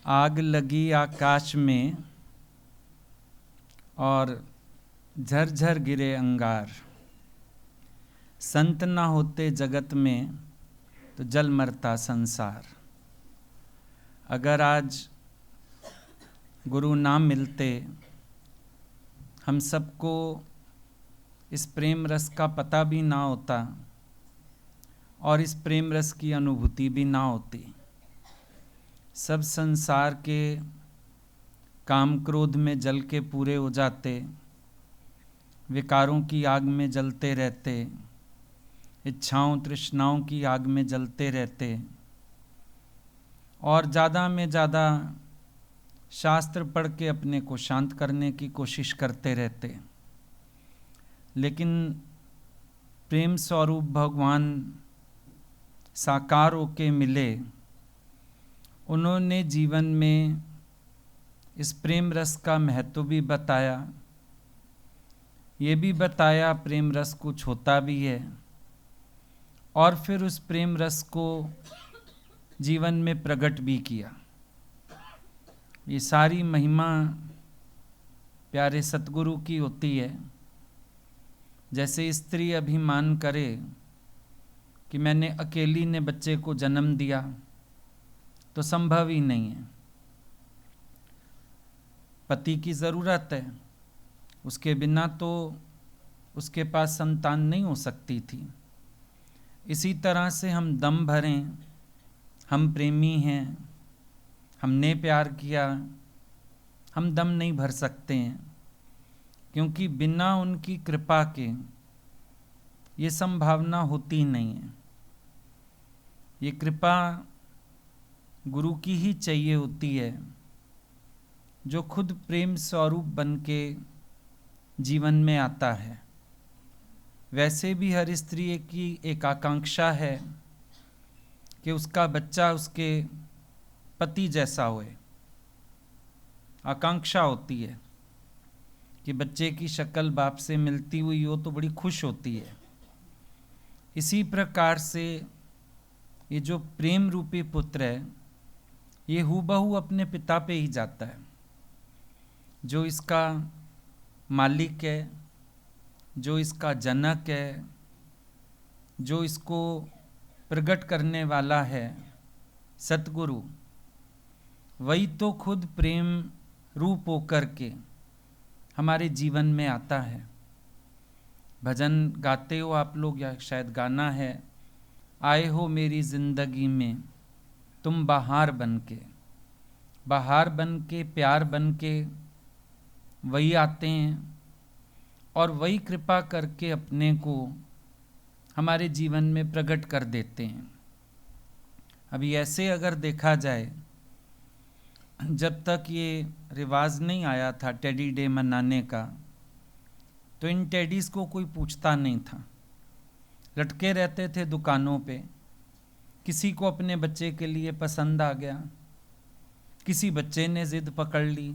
आग लगी आकाश में और झरझर गिरे अंगार। संत ना होते जगत में तो जल मरता संसार। अगर आज गुरु ना मिलते, हम सबको इस प्रेम रस का पता भी ना होता और इस प्रेम रस की अनुभूति भी ना होती। सब संसार के काम क्रोध में जल के पूरे हो जाते, विकारों की आग में जलते रहते, इच्छाओं तृष्णाओं की आग में जलते रहते और ज़्यादा में ज़्यादा शास्त्र पढ़ के अपने को शांत करने की कोशिश करते रहते। लेकिन प्रेम स्वरूप भगवान साकार होके मिले। उन्होंने जीवन में इस प्रेम रस का महत्व भी बताया, ये भी बताया प्रेम रस कुछ होता भी है, और फिर उस प्रेम रस को जीवन में प्रकट भी किया। ये सारी महिमा प्यारे सतगुरु की होती है। जैसे स्त्री अभिमान करे कि मैंने अकेली ने बच्चे को जन्म दिया, तो संभव ही नहीं है। पति की ज़रूरत है, उसके बिना तो उसके पास संतान नहीं हो सकती थी। इसी तरह से हम दम भरें, हम प्रेमी हैं, हमने प्यार किया, हम दम नहीं भर सकते हैं, क्योंकि बिना उनकी कृपा के ये संभावना होती नहीं है। ये कृपा गुरु की ही चाहिए होती है, जो खुद प्रेम स्वरूप बन के जीवन में आता है। वैसे भी हर स्त्री की एक आकांक्षा है कि उसका बच्चा उसके पति जैसा होए। आकांक्षा होती है कि बच्चे की शक्ल बाप से मिलती हुई हो तो बड़ी खुश होती है। इसी प्रकार से ये जो प्रेम रूपी पुत्र है, ये हूबहू अपने पिता पे ही जाता है। जो इसका मालिक है, जो इसका जनक है, जो इसको प्रकट करने वाला है, सतगुरु, वही तो खुद प्रेम रूप होकर के हमारे जीवन में आता है। भजन गाते हो आप लोग, या शायद गाना है, आए हो मेरी ज़िंदगी में तुम बहार बन के। बहार बन के, प्यार बन के वही आते हैं और वही कृपा करके अपने को हमारे जीवन में प्रकट कर देते हैं। अभी ऐसे अगर देखा जाए, जब तक ये रिवाज नहीं आया था टेडी डे मनाने का, तो इन टेडीज़ को कोई पूछता नहीं था। लटके रहते थे दुकानों पे। किसी को अपने बच्चे के लिए पसंद आ गया, किसी बच्चे ने ज़िद पकड़ ली,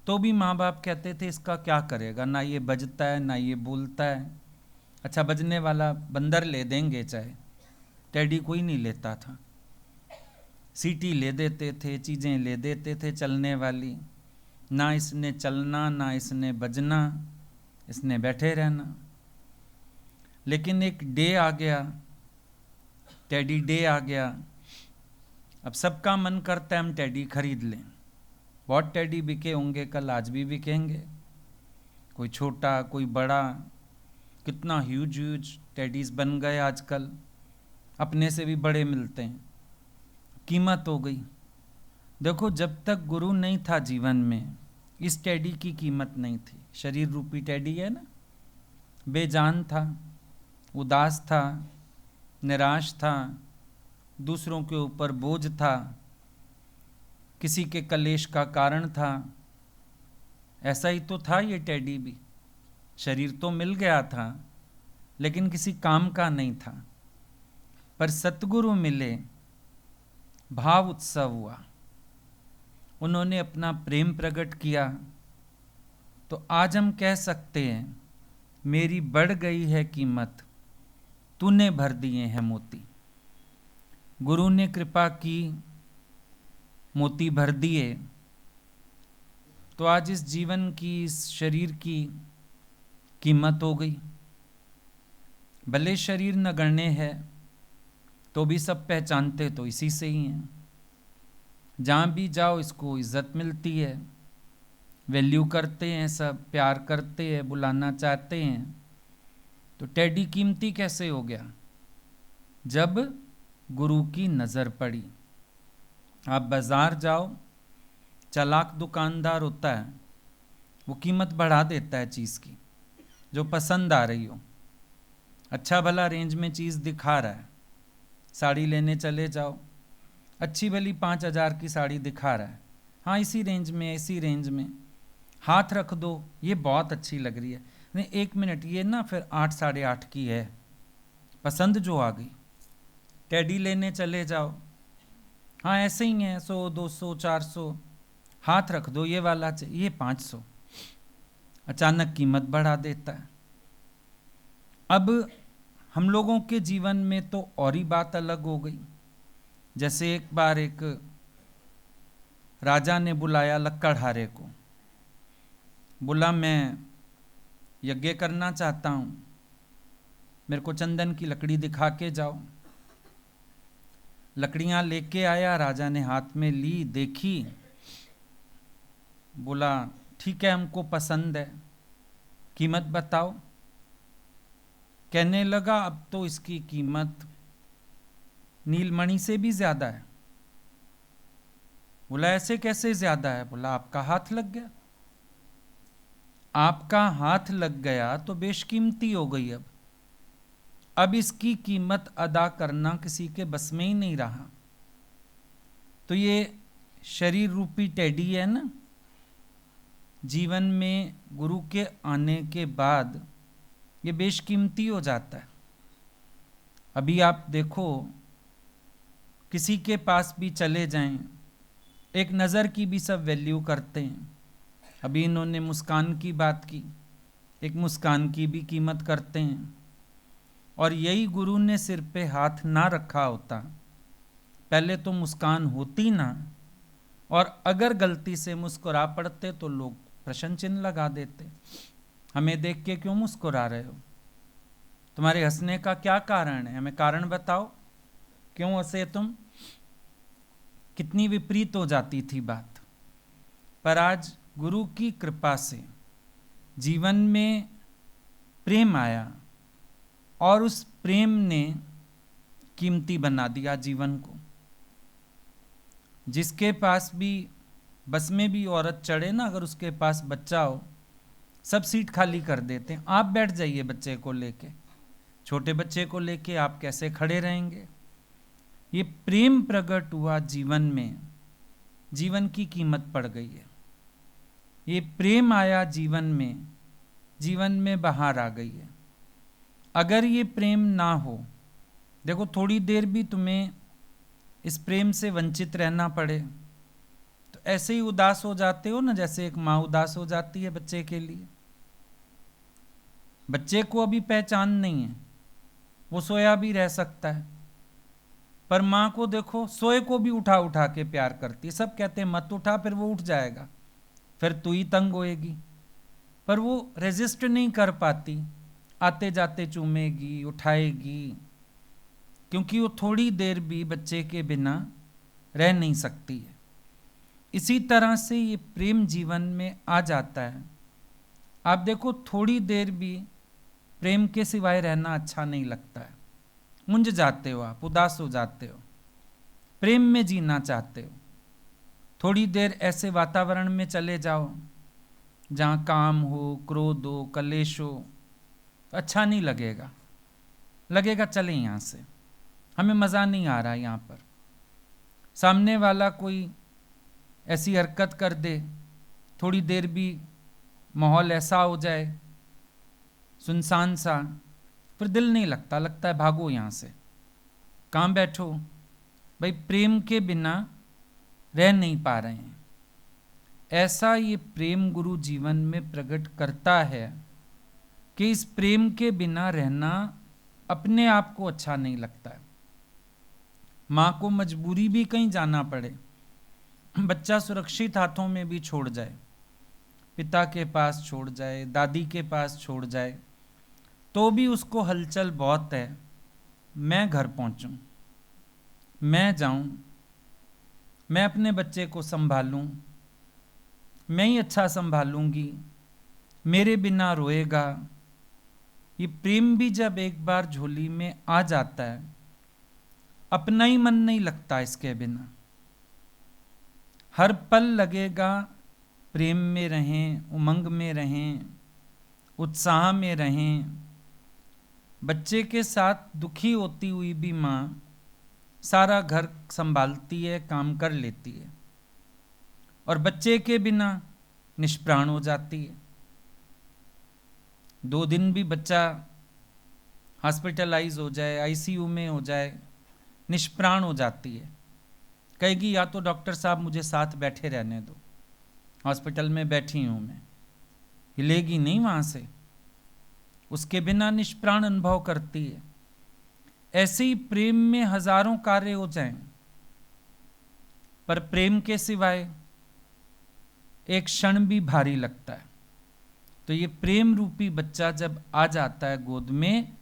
तो भी माँ बाप कहते थे इसका क्या करेगा, ना ये बजता है ना ये बोलता है। अच्छा, बजने वाला बंदर ले देंगे, चाहे टेडी कोई नहीं लेता था। सीटी ले देते थे, चीज़ें ले देते थे चलने वाली। ना इसने चलना, ना इसने बजना, इसने बैठे रहना। लेकिन एक डे आ गया, टेडी डे आ गया। अब सबका मन करता है हम टेडी खरीद लें। बहुत टेडी बिके होंगे, कल आज भी बिकेंगे। कोई छोटा, कोई बड़ा, कितना ह्यूज ह्यूज टेडीज़ बन गए आजकल। अपने से भी बड़े मिलते हैं। कीमत हो गई। देखो, जब तक गुरु नहीं था जीवन में, इस टेडी की कीमत नहीं थी। शरीर रूपी टेडी है ना, बेजान था, उदास था, निराश था, दूसरों के ऊपर बोझ था, किसी के कलेश का कारण था। ऐसा ही तो था ये टेडी भी। शरीर तो मिल गया था, लेकिन किसी काम का नहीं था। पर सतगुरु मिले, भाव उत्सव हुआ, उन्होंने अपना प्रेम प्रकट किया। तो आज हम कह सकते हैं, मेरी बढ़ गई है कीमत, तूने भर दिए हैं मोती। गुरु ने कृपा की, मोती भर दिए तो आज इस जीवन की, इस शरीर की कीमत हो गई। भले शरीर नगण्य है तो भी सब पहचानते तो इसी से ही हैं। जहाँ भी जाओ इसको इज्जत मिलती है, वैल्यू करते हैं, सब प्यार करते हैं, बुलाना चाहते हैं। तो टेडी कीमती कैसे हो गया? जब गुरु की नज़र पड़ी। आप बाजार जाओ, चालाक दुकानदार होता है, वो कीमत बढ़ा देता है चीज़ की जो पसंद आ रही हो। अच्छा भला रेंज में चीज़ दिखा रहा है, साड़ी लेने चले जाओ, अच्छी भली 5,000 की साड़ी दिखा रहा है, हाँ इसी रेंज में, इसी रेंज में, हाथ रख दो, ये बहुत अच्छी लग रही है, नहीं 1 मिनट, ये ना फिर 8, 8.5 की है, पसंद जो आ गई। टेडी लेने चले जाओ, हाँ ऐसे ही है, 100, 200, 400, हाथ रख दो, ये वाला चाहिए, ये 500, अचानक कीमत बढ़ा देता है। अब हम लोगों के जीवन में तो और ही बात अलग हो गई। जैसे एक बार एक राजा ने बुलाया लक्कड़हारे को, बोला मैं यज्ञ करना चाहता हूँ, मेरे को चंदन की लकड़ी दिखा के जाओ। लकड़ियाँ लेके आया, राजा ने हाथ में ली, देखी, बोला ठीक है हमको पसंद है, कीमत बताओ। कहने लगा अब तो इसकी कीमत नीलमणि से भी ज्यादा है। बोला ऐसे कैसे ज्यादा है? बोला आपका हाथ लग गया, आपका हाथ लग गया तो बेशकीमती हो गई। अब इसकी कीमत अदा करना किसी के बस में ही नहीं रहा। तो ये शरीर रूपी टेडी है ना, जीवन में गुरु के आने के बाद ये बेशकीमती हो जाता है। अभी आप देखो, किसी के पास भी चले जाएं, एक नज़र की भी सब वैल्यू करते हैं। अभी इन्होंने मुस्कान की बात की, एक मुस्कान की भी कीमत करते हैं। और यही गुरु ने सिर पे हाथ ना रखा होता, पहले तो मुस्कान होती ना, और अगर गलती से मुस्कुरा पड़ते तो लोग प्रश्न चिन्ह लगा देते, हमें देख के क्यों मुस्कुरा रहे हो, तुम्हारे हंसने का क्या कारण है, हमें कारण बताओ, क्यों हंसे तुम। कितनी विपरीत हो जाती थी बात। पर आज गुरु की कृपा से जीवन में प्रेम आया और उस प्रेम ने कीमती बना दिया जीवन को। जिसके पास भी बस में भी औरत चढ़े ना, अगर उसके पास बच्चा हो, सब सीट खाली कर देते हैं, आप बैठ जाइए बच्चे को लेके। छोटे बच्चे को लेके आप कैसे खड़े रहेंगे? ये प्रेम प्रकट हुआ जीवन में, जीवन की कीमत पड़ गई है। ये प्रेम आया जीवन में, जीवन में बाहर आ गई है। अगर ये प्रेम ना हो, देखो थोड़ी देर भी तुम्हें इस प्रेम से वंचित रहना पड़े तो ऐसे ही उदास हो जाते हो ना, जैसे एक माँ उदास हो जाती है बच्चे के लिए। बच्चे को अभी पहचान नहीं है, वो सोया भी रह सकता है, पर माँ को देखो सोए को भी उठा उठा के प्यार करती है। सब कहते हैं मत उठा, फिर वो उठ जाएगा, फिर तू ही तंग होएगी, पर वो रेजिस्ट नहीं कर पाती, आते जाते चूमेगी, उठाएगी, क्योंकि वो थोड़ी देर भी बच्चे के बिना रह नहीं सकती है। इसी तरह से ये प्रेम जीवन में आ जाता है। आप देखो थोड़ी देर भी प्रेम के सिवाय रहना अच्छा नहीं लगता है, मुंझ जाते हो आप, उदास हो जाते हो, प्रेम में जीना चाहते हो। थोड़ी देर ऐसे वातावरण में चले जाओ जहाँ काम हो, क्रोध हो, कलेश हो, तो अच्छा नहीं लगेगा, लगेगा चले यहाँ से, हमें मज़ा नहीं आ रहा यहाँ पर। सामने वाला कोई ऐसी हरकत कर दे, थोड़ी देर भी माहौल ऐसा हो जाए सुनसान सा, फिर दिल नहीं लगता, लगता है भागो यहाँ से, कहाँ बैठो भाई, प्रेम के बिना रह नहीं पा रहे हैं। ऐसा ये प्रेम गुरु जीवन में प्रकट करता है कि इस प्रेम के बिना रहना अपने आप को अच्छा नहीं लगता है। माँ को मजबूरी भी कहीं जाना पड़े बच्चा सुरक्षित हाथों में भी छोड़ जाए, पिता के पास छोड़ जाए, दादी के पास छोड़ जाए, तो भी उसको हलचल बहुत है, मैं घर पहुंचूं, मैं जाऊं, मैं अपने बच्चे को संभालूं, मैं ही अच्छा संभालूंगी, मेरे बिना रोएगा। ये प्रेम भी जब एक बार झोली में आ जाता है, अपना ही मन नहीं लगता इसके बिना। हर पल लगेगा प्रेम में रहें, उमंग में रहें, उत्साह में रहें। बच्चे के साथ दुखी होती हुई भी माँ सारा घर संभालती है, काम कर लेती है, और बच्चे के बिना निष्प्राण हो जाती है। 2 दिन भी बच्चा हॉस्पिटलाइज हो जाए, आईसीयू में हो जाए, निष्प्राण हो जाती है। कहेगी या तो डॉक्टर साहब मुझे साथ बैठे रहने दो, हॉस्पिटल में बैठी हूं मैं, हिलेगी नहीं वहां से, उसके बिना निष्प्राण अनुभव करती है। ऐसे ही प्रेम में हजारों कार्य हो जाएं, पर प्रेम के सिवाय एक क्षण भी भारी लगता है। तो ये प्रेम रूपी बच्चा जब आ जाता है गोद में,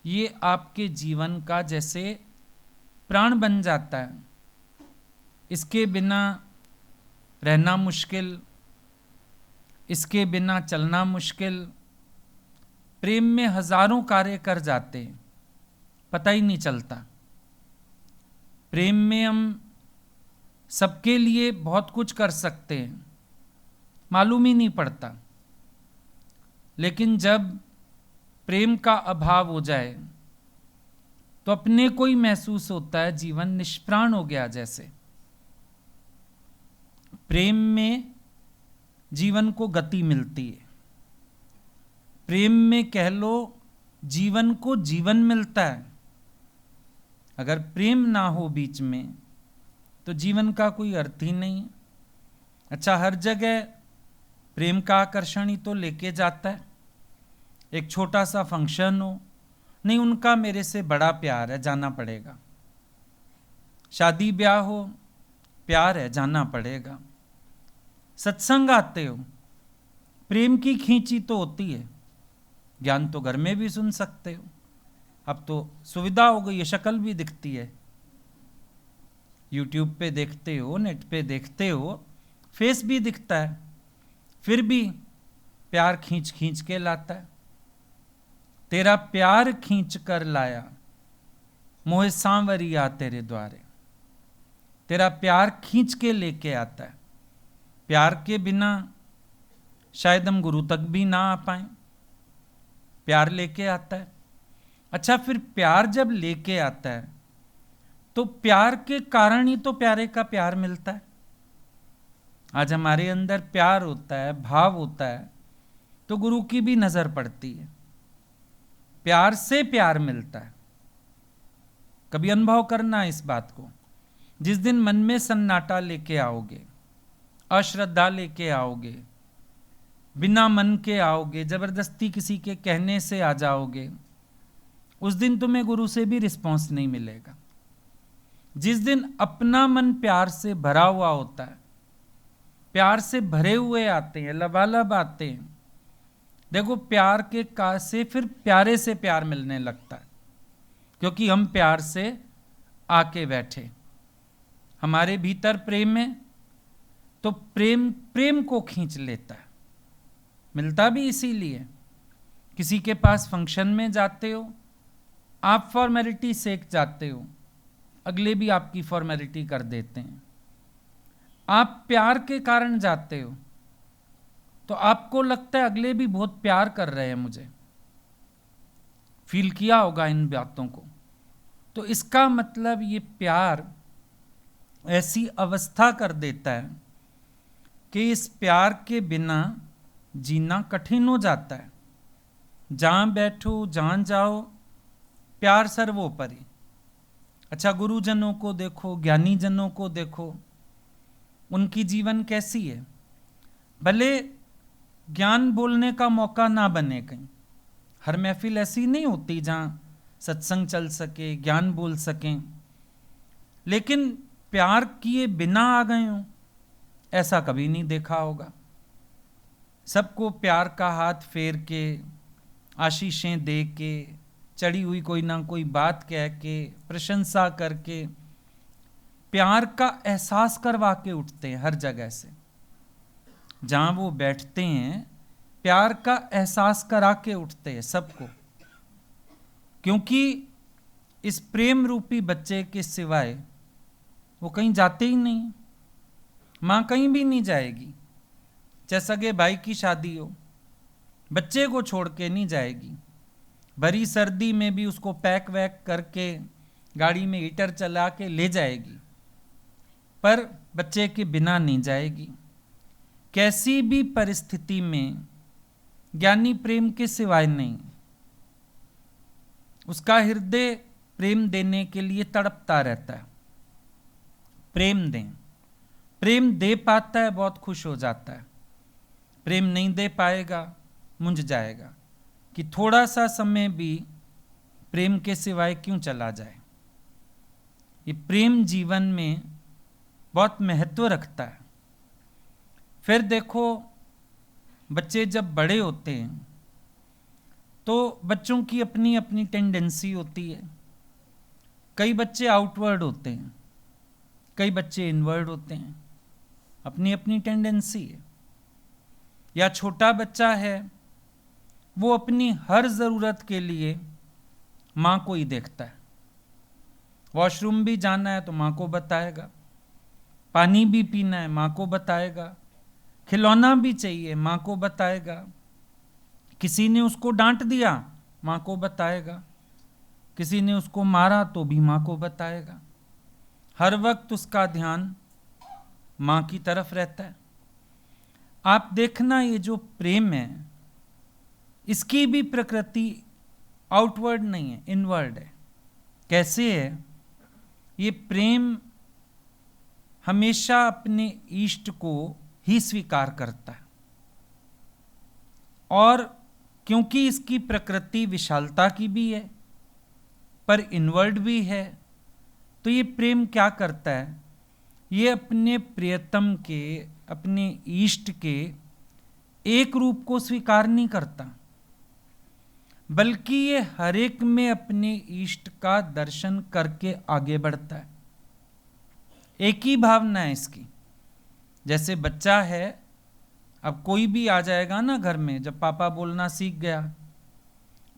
ये आपके जीवन का जैसे प्राण बन जाता है। इसके बिना रहना मुश्किल, इसके बिना चलना मुश्किल। प्रेम में हजारों कार्य कर जाते हैं, पता ही नहीं चलता। प्रेम में हम सबके लिए बहुत कुछ कर सकते हैं, मालूम ही नहीं पड़ता। लेकिन जब प्रेम का अभाव हो जाए तो अपने को ही महसूस होता है जीवन निष्प्राण हो गया जैसे। प्रेम में जीवन को गति मिलती है, प्रेम में कह लो जीवन को जीवन मिलता है। अगर प्रेम ना हो बीच में तो जीवन का कोई अर्थ ही नहीं। अच्छा, हर जगह प्रेम का आकर्षण ही तो लेके जाता है। एक छोटा सा फंक्शन हो, नहीं उनका मेरे से बड़ा प्यार है, जाना पड़ेगा। शादी ब्याह हो, प्यार है, जाना पड़ेगा। सत्संग आते हो, प्रेम की खींची तो होती है। ज्ञान तो घर में भी सुन सकते हो, अब तो सुविधा हो गई है, शक्ल भी दिखती है। यूट्यूब पे देखते हो, नेट पे देखते हो, फेस भी दिखता है, फिर भी प्यार खींच खींच के लाता है। तेरा प्यार खींच कर लाया मोहे सांवरिया तेरे द्वारे। तेरा प्यार खींच के लेके आता है। प्यार के बिना शायद हम गुरु तक भी ना आ पाए, प्यार लेके आता है। अच्छा, फिर प्यार जब लेके आता है तो प्यार के कारण ही तो प्यारे का प्यार मिलता है। आज हमारे अंदर प्यार होता है, भाव होता है, तो गुरु की भी नजर पड़ती है। प्यार से प्यार मिलता है। कभी अनुभव करना इस बात को। जिस दिन मन में सन्नाटा लेके आओगे, अश्रद्धा लेके आओगे, बिना मन के आओगे, जबरदस्ती किसी के कहने से आ जाओगे, उस दिन तुम्हें गुरु से भी रिस्पॉन्स नहीं मिलेगा। जिस दिन अपना मन प्यार से भरा हुआ होता है, प्यार से भरे हुए आते हैं, लबालब आते हैं, देखो प्यार के का से फिर प्यारे से प्यार मिलने लगता है, क्योंकि हम प्यार से आके बैठे। हमारे भीतर प्रेम है तो प्रेम प्रेम को खींच लेता है। मिलता भी इसीलिए। किसी के पास फंक्शन में जाते हो, आप फॉर्मेलिटी सेक जाते हो, अगले भी आपकी फॉर्मेलिटी कर देते हैं। आप प्यार के कारण जाते हो तो आपको लगता है अगले भी बहुत प्यार कर रहे हैं मुझे। फील किया होगा इन बातों को। तो इसका मतलब ये प्यार ऐसी अवस्था कर देता है कि इस प्यार के बिना जीना कठिन हो जाता है। जहां बैठो, जहां जाओ, प्यार सर्वोपरि। अच्छा, गुरुजनों को देखो, ज्ञानी जनों को देखो, उनकी जीवन कैसी है। भले ज्ञान बोलने का मौका ना बने कहीं, हर महफिल ऐसी नहीं होती जहां सत्संग चल सके, ज्ञान बोल सकें, लेकिन प्यार किए बिना आ गए हो ऐसा कभी नहीं देखा होगा। सबको प्यार का हाथ फेर के, आशीषें दे के, चढ़ी हुई कोई ना कोई बात कह के, प्रशंसा करके, प्यार का एहसास करवा के उठते हैं। हर जगह से जहां वो बैठते हैं प्यार का एहसास करा के उठते हैं सबको, क्योंकि इस प्रेम रूपी बच्चे के सिवाय वो कहीं जाते ही नहीं। माँ कहीं भी नहीं जाएगी, चाहे सगे भाई की शादी हो, बच्चे को छोड़ के नहीं जाएगी। भरी सर्दी में भी उसको पैक वैक करके गाड़ी में हीटर चला के ले जाएगी, पर बच्चे के बिना नहीं जाएगी। कैसी भी परिस्थिति में ज्ञानी प्रेम के सिवाय नहीं। उसका हृदय प्रेम देने के लिए तड़पता रहता है। प्रेम दें, प्रेम दे पाता है बहुत खुश हो जाता है, प्रेम नहीं दे पाएगा मुंझ जाएगा कि थोड़ा सा समय भी प्रेम के सिवाय क्यों चला जाए। ये प्रेम जीवन में बहुत महत्व रखता है। फिर देखो, बच्चे जब बड़े होते हैं तो बच्चों की अपनी अपनी टेंडेंसी होती है। कई बच्चे आउटवर्ड होते हैं, कई बच्चे इनवर्ड होते हैं, अपनी अपनी टेंडेंसी है। या छोटा बच्चा है, वो अपनी हर ज़रूरत के लिए माँ को ही देखता है। वॉशरूम भी जाना है तो माँ को बताएगा, पानी भी पीना है माँ को बताएगा, खिलौना भी चाहिए माँ को बताएगा, किसी ने उसको डांट दिया माँ को बताएगा, किसी ने उसको मारा तो भी माँ को बताएगा। हर वक्त उसका ध्यान माँ की तरफ रहता है। आप देखना, ये जो प्रेम है इसकी भी प्रकृति आउटवर्ड नहीं है, इनवर्ड है। कैसे है? ये प्रेम हमेशा अपने इष्ट को ही स्वीकार करता है, और क्योंकि इसकी प्रकृति विशालता की भी है पर इनवर्ड भी है, तो ये प्रेम क्या करता है? ये अपने प्रियतम के, अपने इष्ट के एक रूप को स्वीकार नहीं करता, बल्कि ये हर एक में अपने इष्ट का दर्शन करके आगे बढ़ता है। एक ही भावना है इसकी। जैसे बच्चा है, अब कोई भी आ जाएगा ना घर में, जब पापा बोलना सीख गया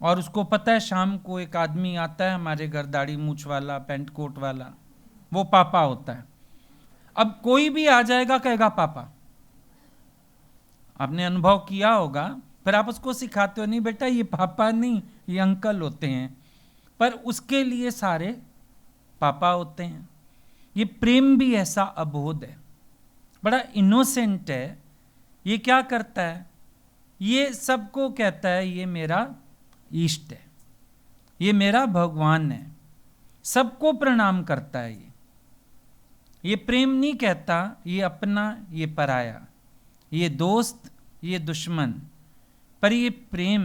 और उसको पता है शाम को एक आदमी आता है हमारे घर, दाढ़ी मूछ वाला, पैंट कोट वाला, वो पापा होता है। अब कोई भी आ जाएगा कहेगा पापा। आपने अनुभव किया होगा, फिर आप उसको सिखाते हो, नहीं बेटा ये पापा नहीं, ये अंकल होते हैं, पर उसके लिए सारे पापा होते हैं। ये प्रेम भी ऐसा अबोध है, बड़ा इनोसेंट है। ये क्या करता है? ये सबको कहता है ये मेरा इष्ट है, ये मेरा भगवान है, सबको प्रणाम करता है। ये प्रेम नहीं कहता ये अपना, ये पराया, ये दोस्त, ये दुश्मन, पर ये प्रेम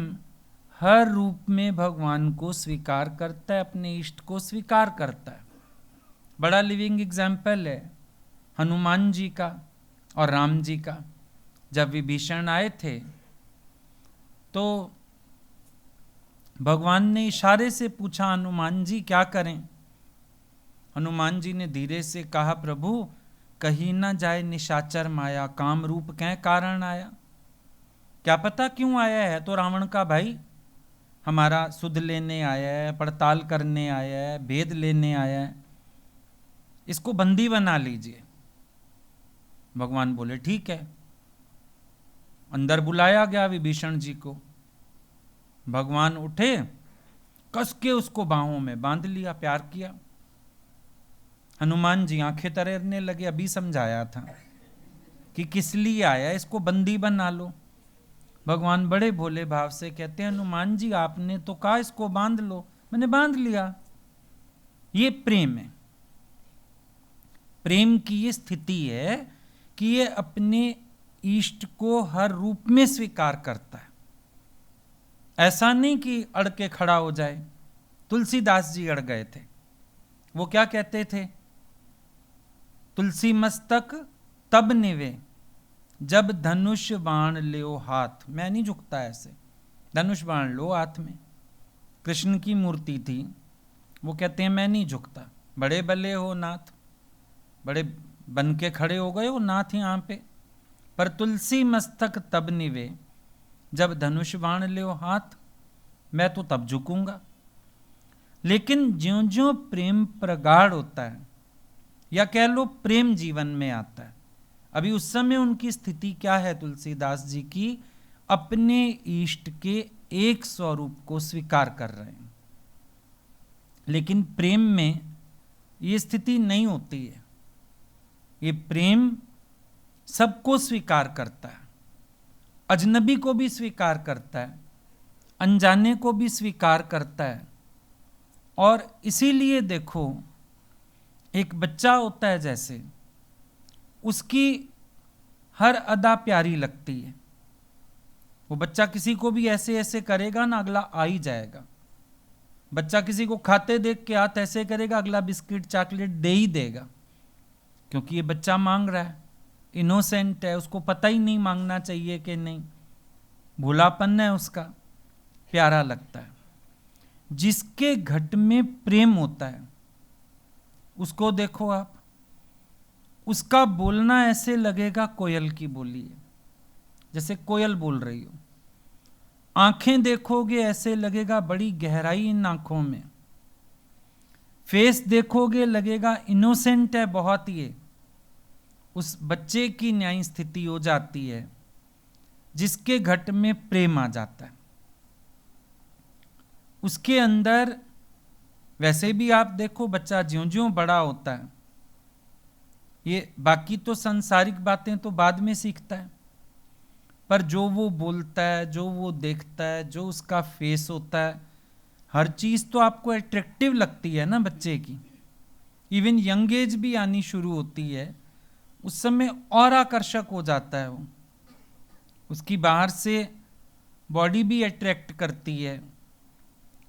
हर रूप में भगवान को स्वीकार करता है, अपने इष्ट को स्वीकार करता है। बड़ा लिविंग एग्जाम्पल है हनुमान जी का और राम जी का। जब विभीषण आए थे तो भगवान ने इशारे से पूछा, हनुमान जी क्या करें? हनुमान जी ने धीरे से कहा, प्रभु कहीं ना जाए निशाचर माया, काम रूप कै कारण आया। क्या पता क्यों आया है, तो रावण का भाई हमारा सुध लेने आया है, पड़ताल करने आया है, भेद लेने आया है, इसको बंदी बना लीजिए। भगवान बोले ठीक है। अंदर बुलाया गया विभीषण जी को। भगवान उठे, कस के उसको बाहों में बांध लिया, प्यार किया। हनुमान जी आंखें तरेरने लगे। अभी समझाया था कि किस लिए आया, इसको बंदी बना लो। भगवान बड़े भोले भाव से कहते हैं, हनुमान जी आपने तो कहा इसको बांध लो, मैंने बांध लिया। ये प्रेम है। प्रेम की ये स्थिति है कि ये अपने इष्ट को हर रूप में स्वीकार करता है। ऐसा नहीं कि अड़ के खड़ा हो जाए। तुलसीदास जी अड़ गए थे। वो क्या कहते थे? तुलसी मस्तक तब निवे जब धनुष बाण लो हाथ। मैं नहीं झुकता ऐसे, धनुष बाण लो हाथ में। कृष्ण की मूर्ति थी, वो कहते हैं मैं नहीं झुकता। बड़े बले हो नाथ, बड़े बन के खड़े हो गए हो नाथ यहाँ पे, पर तुलसी मस्तक तब निवे जब धनुष बाण लो हाथ। मैं तो तब झुकूंगा। लेकिन ज्यों ज्यों प्रेम प्रगाढ़ होता है, या कह लो प्रेम जीवन में आता है, अभी उस समय उनकी स्थिति क्या है तुलसीदास जी की, अपने इष्ट के एक स्वरूप को स्वीकार कर रहे हैं। लेकिन प्रेम में ये स्थिति नहीं होती है। ये प्रेम सबको स्वीकार करता है, अजनबी को भी स्वीकार करता है, अनजाने को भी स्वीकार करता है। और इसीलिए देखो, एक बच्चा होता है जैसे, उसकी हर अदा प्यारी लगती है। वो बच्चा किसी को भी ऐसे ऐसे करेगा ना, अगला आ ही जाएगा। बच्चा किसी को खाते देख के हाथ ऐसे करेगा, अगला बिस्किट चॉकलेट दे ही देगा, क्योंकि ये बच्चा मांग रहा है, इनोसेंट है, उसको पता ही नहीं मांगना चाहिए कि नहीं, भोलापन है उसका, प्यारा लगता है। जिसके घट में प्रेम होता है उसको देखो आप, उसका बोलना ऐसे लगेगा कोयल की बोली है, जैसे कोयल बोल रही हो। आंखें देखोगे ऐसे लगेगा बड़ी गहराई इन आंखों में। फेस देखोगे लगेगा इनोसेंट है बहुत। ये उस बच्चे की न्याय स्थिति हो जाती है जिसके घट में प्रेम आ जाता है। उसके अंदर वैसे भी आप देखो, बच्चा ज्यों ज्यों बड़ा होता है, ये बाकी तो सांसारिक बातें तो बाद में सीखता है, पर जो वो बोलता है, जो वो देखता है, जो उसका फेस होता है, हर चीज़ तो आपको अट्रैक्टिव लगती है ना बच्चे की। इवन यंग एज भी आनी शुरू होती है, उस समय और आकर्षक हो जाता है वो। उसकी बाहर से बॉडी भी अट्रैक्ट करती है,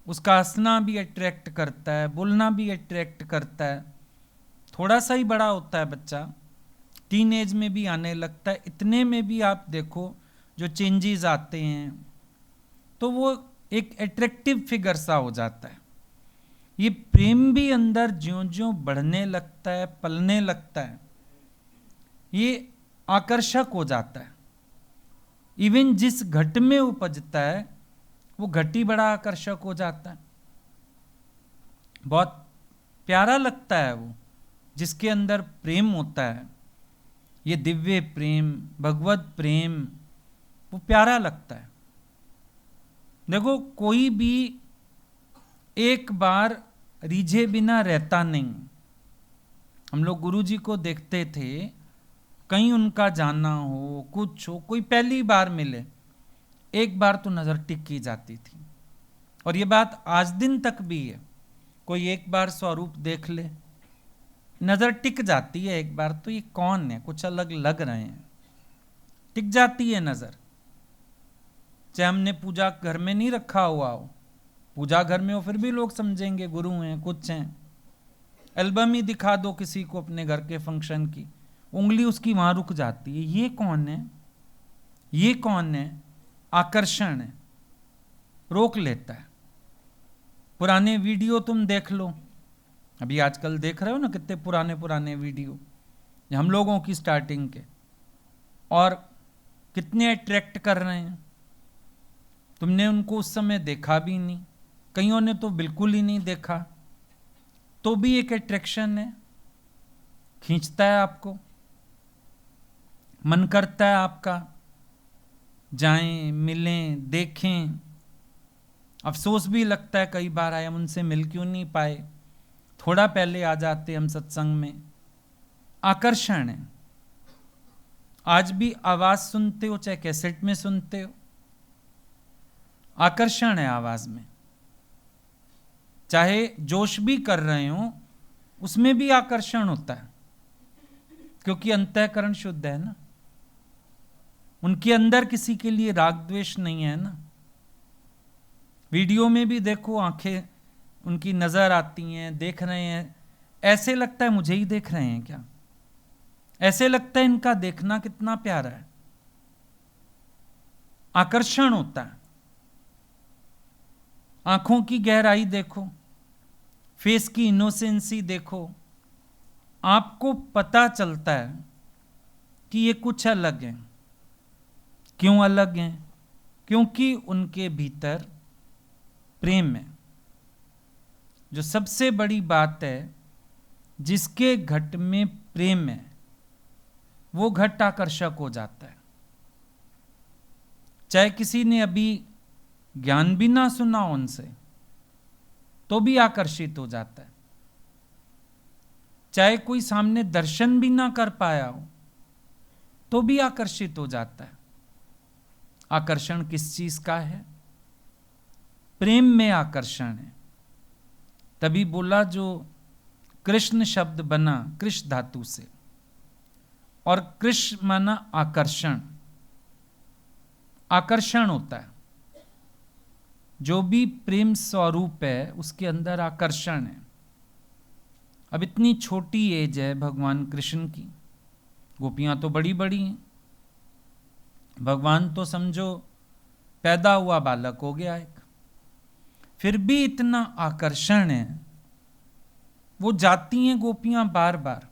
उसका हंसना भी अट्रैक्ट करता है, बोलना भी अट्रैक्ट करता है। थोड़ा सा ही बड़ा होता है बच्चा, टीन एज में भी आने लगता है, इतने में भी आप देखो जो चेंजेस आते हैं, तो वो एक अट्रैक्टिव फिगर सा हो जाता है। ये प्रेम भी अंदर ज्यों ज्यों बढ़ने लगता है, पलने लगता है, ये आकर्षक हो जाता है। इवन जिस घट में उपजता है वो घट ही बड़ा आकर्षक हो जाता है। बहुत प्यारा लगता है वो, जिसके अंदर प्रेम होता है, ये दिव्य प्रेम, भगवत प्रेम, वो प्यारा लगता है। देखो, कोई भी एक बार रीझे बिना रहता नहीं। हम लोग गुरुजी को देखते थे, कहीं उनका जाना हो, कुछ हो, कोई पहली बार मिले, एक बार तो नजर टिक की जाती थी। और ये बात आज दिन तक भी है। कोई एक बार स्वरूप देख ले, नजर टिक जाती है एक बार, तो ये कौन है, कुछ अलग लग रहे हैं, टिक जाती है नजर। चाहे हमने पूजा घर में नहीं रखा हुआ हो, पूजा घर में हो, फिर भी लोग समझेंगे गुरु हैं, कुछ हैं। एल्बम ही दिखा दो किसी को अपने घर के फंक्शन की, उंगली उसकी वहां रुक जाती है, ये कौन है, ये कौन है, आकर्षण है, रोक लेता है। पुराने वीडियो तुम देख लो, अभी आजकल देख रहे हो ना कितने पुराने पुराने वीडियो, हम लोगों की स्टार्टिंग के, और कितने अट्रैक्ट कर रहे हैं। तुमने उनको उस समय देखा भी नहीं, कईयों ने तो बिल्कुल ही नहीं देखा, तो भी एक अट्रैक्शन है, खींचता है आपको, मन करता है आपका जाएं, मिलें, देखें। अफसोस भी लगता है कई बार, आए हम उनसे मिल क्यों नहीं पाए, थोड़ा पहले आ जाते हम सत्संग में। आकर्षण है। आज भी आवाज सुनते हो, चाहे कैसेट में सुनते हो, आकर्षण है आवाज में। चाहे जोश भी कर रहे हो, उसमें भी आकर्षण होता है, क्योंकि अंतःकरण शुद्ध है ना, उनके अंदर किसी के लिए राग द्वेष नहीं है ना। वीडियो में भी देखो, आंखें उनकी नजर आती हैं, देख रहे हैं, ऐसे लगता है मुझे ही देख रहे हैं क्या, ऐसे लगता है इनका देखना कितना प्यारा है, आकर्षण होता है। आंखों की गहराई देखो, फेस की इनोसेंसी देखो, आपको पता चलता है कि ये कुछ अलग है। क्यों अलग हैं? क्योंकि उनके भीतर प्रेम है। जो सबसे बड़ी बात है, जिसके घट में प्रेम है वो घट आकर्षक हो जाता है। चाहे किसी ने अभी ज्ञान भी ना सुना उनसे, तो भी आकर्षित हो जाता है। चाहे कोई सामने दर्शन भी ना कर पाया हो, तो भी आकर्षित हो जाता है। आकर्षण किस चीज का है? प्रेम में आकर्षण है। तभी बोला जो कृष्ण शब्द बना कृष धातु से, और कृष माना आकर्षण। आकर्षण होता है, जो भी प्रेम स्वरूप है उसके अंदर आकर्षण है। अब इतनी छोटी एज है भगवान कृष्ण की, गोपियां तो बड़ी बड़ी हैं, भगवान तो समझो पैदा हुआ बालक हो गया एक, फिर भी इतना आकर्षण है। वो जाती हैं गोपियां बार बार,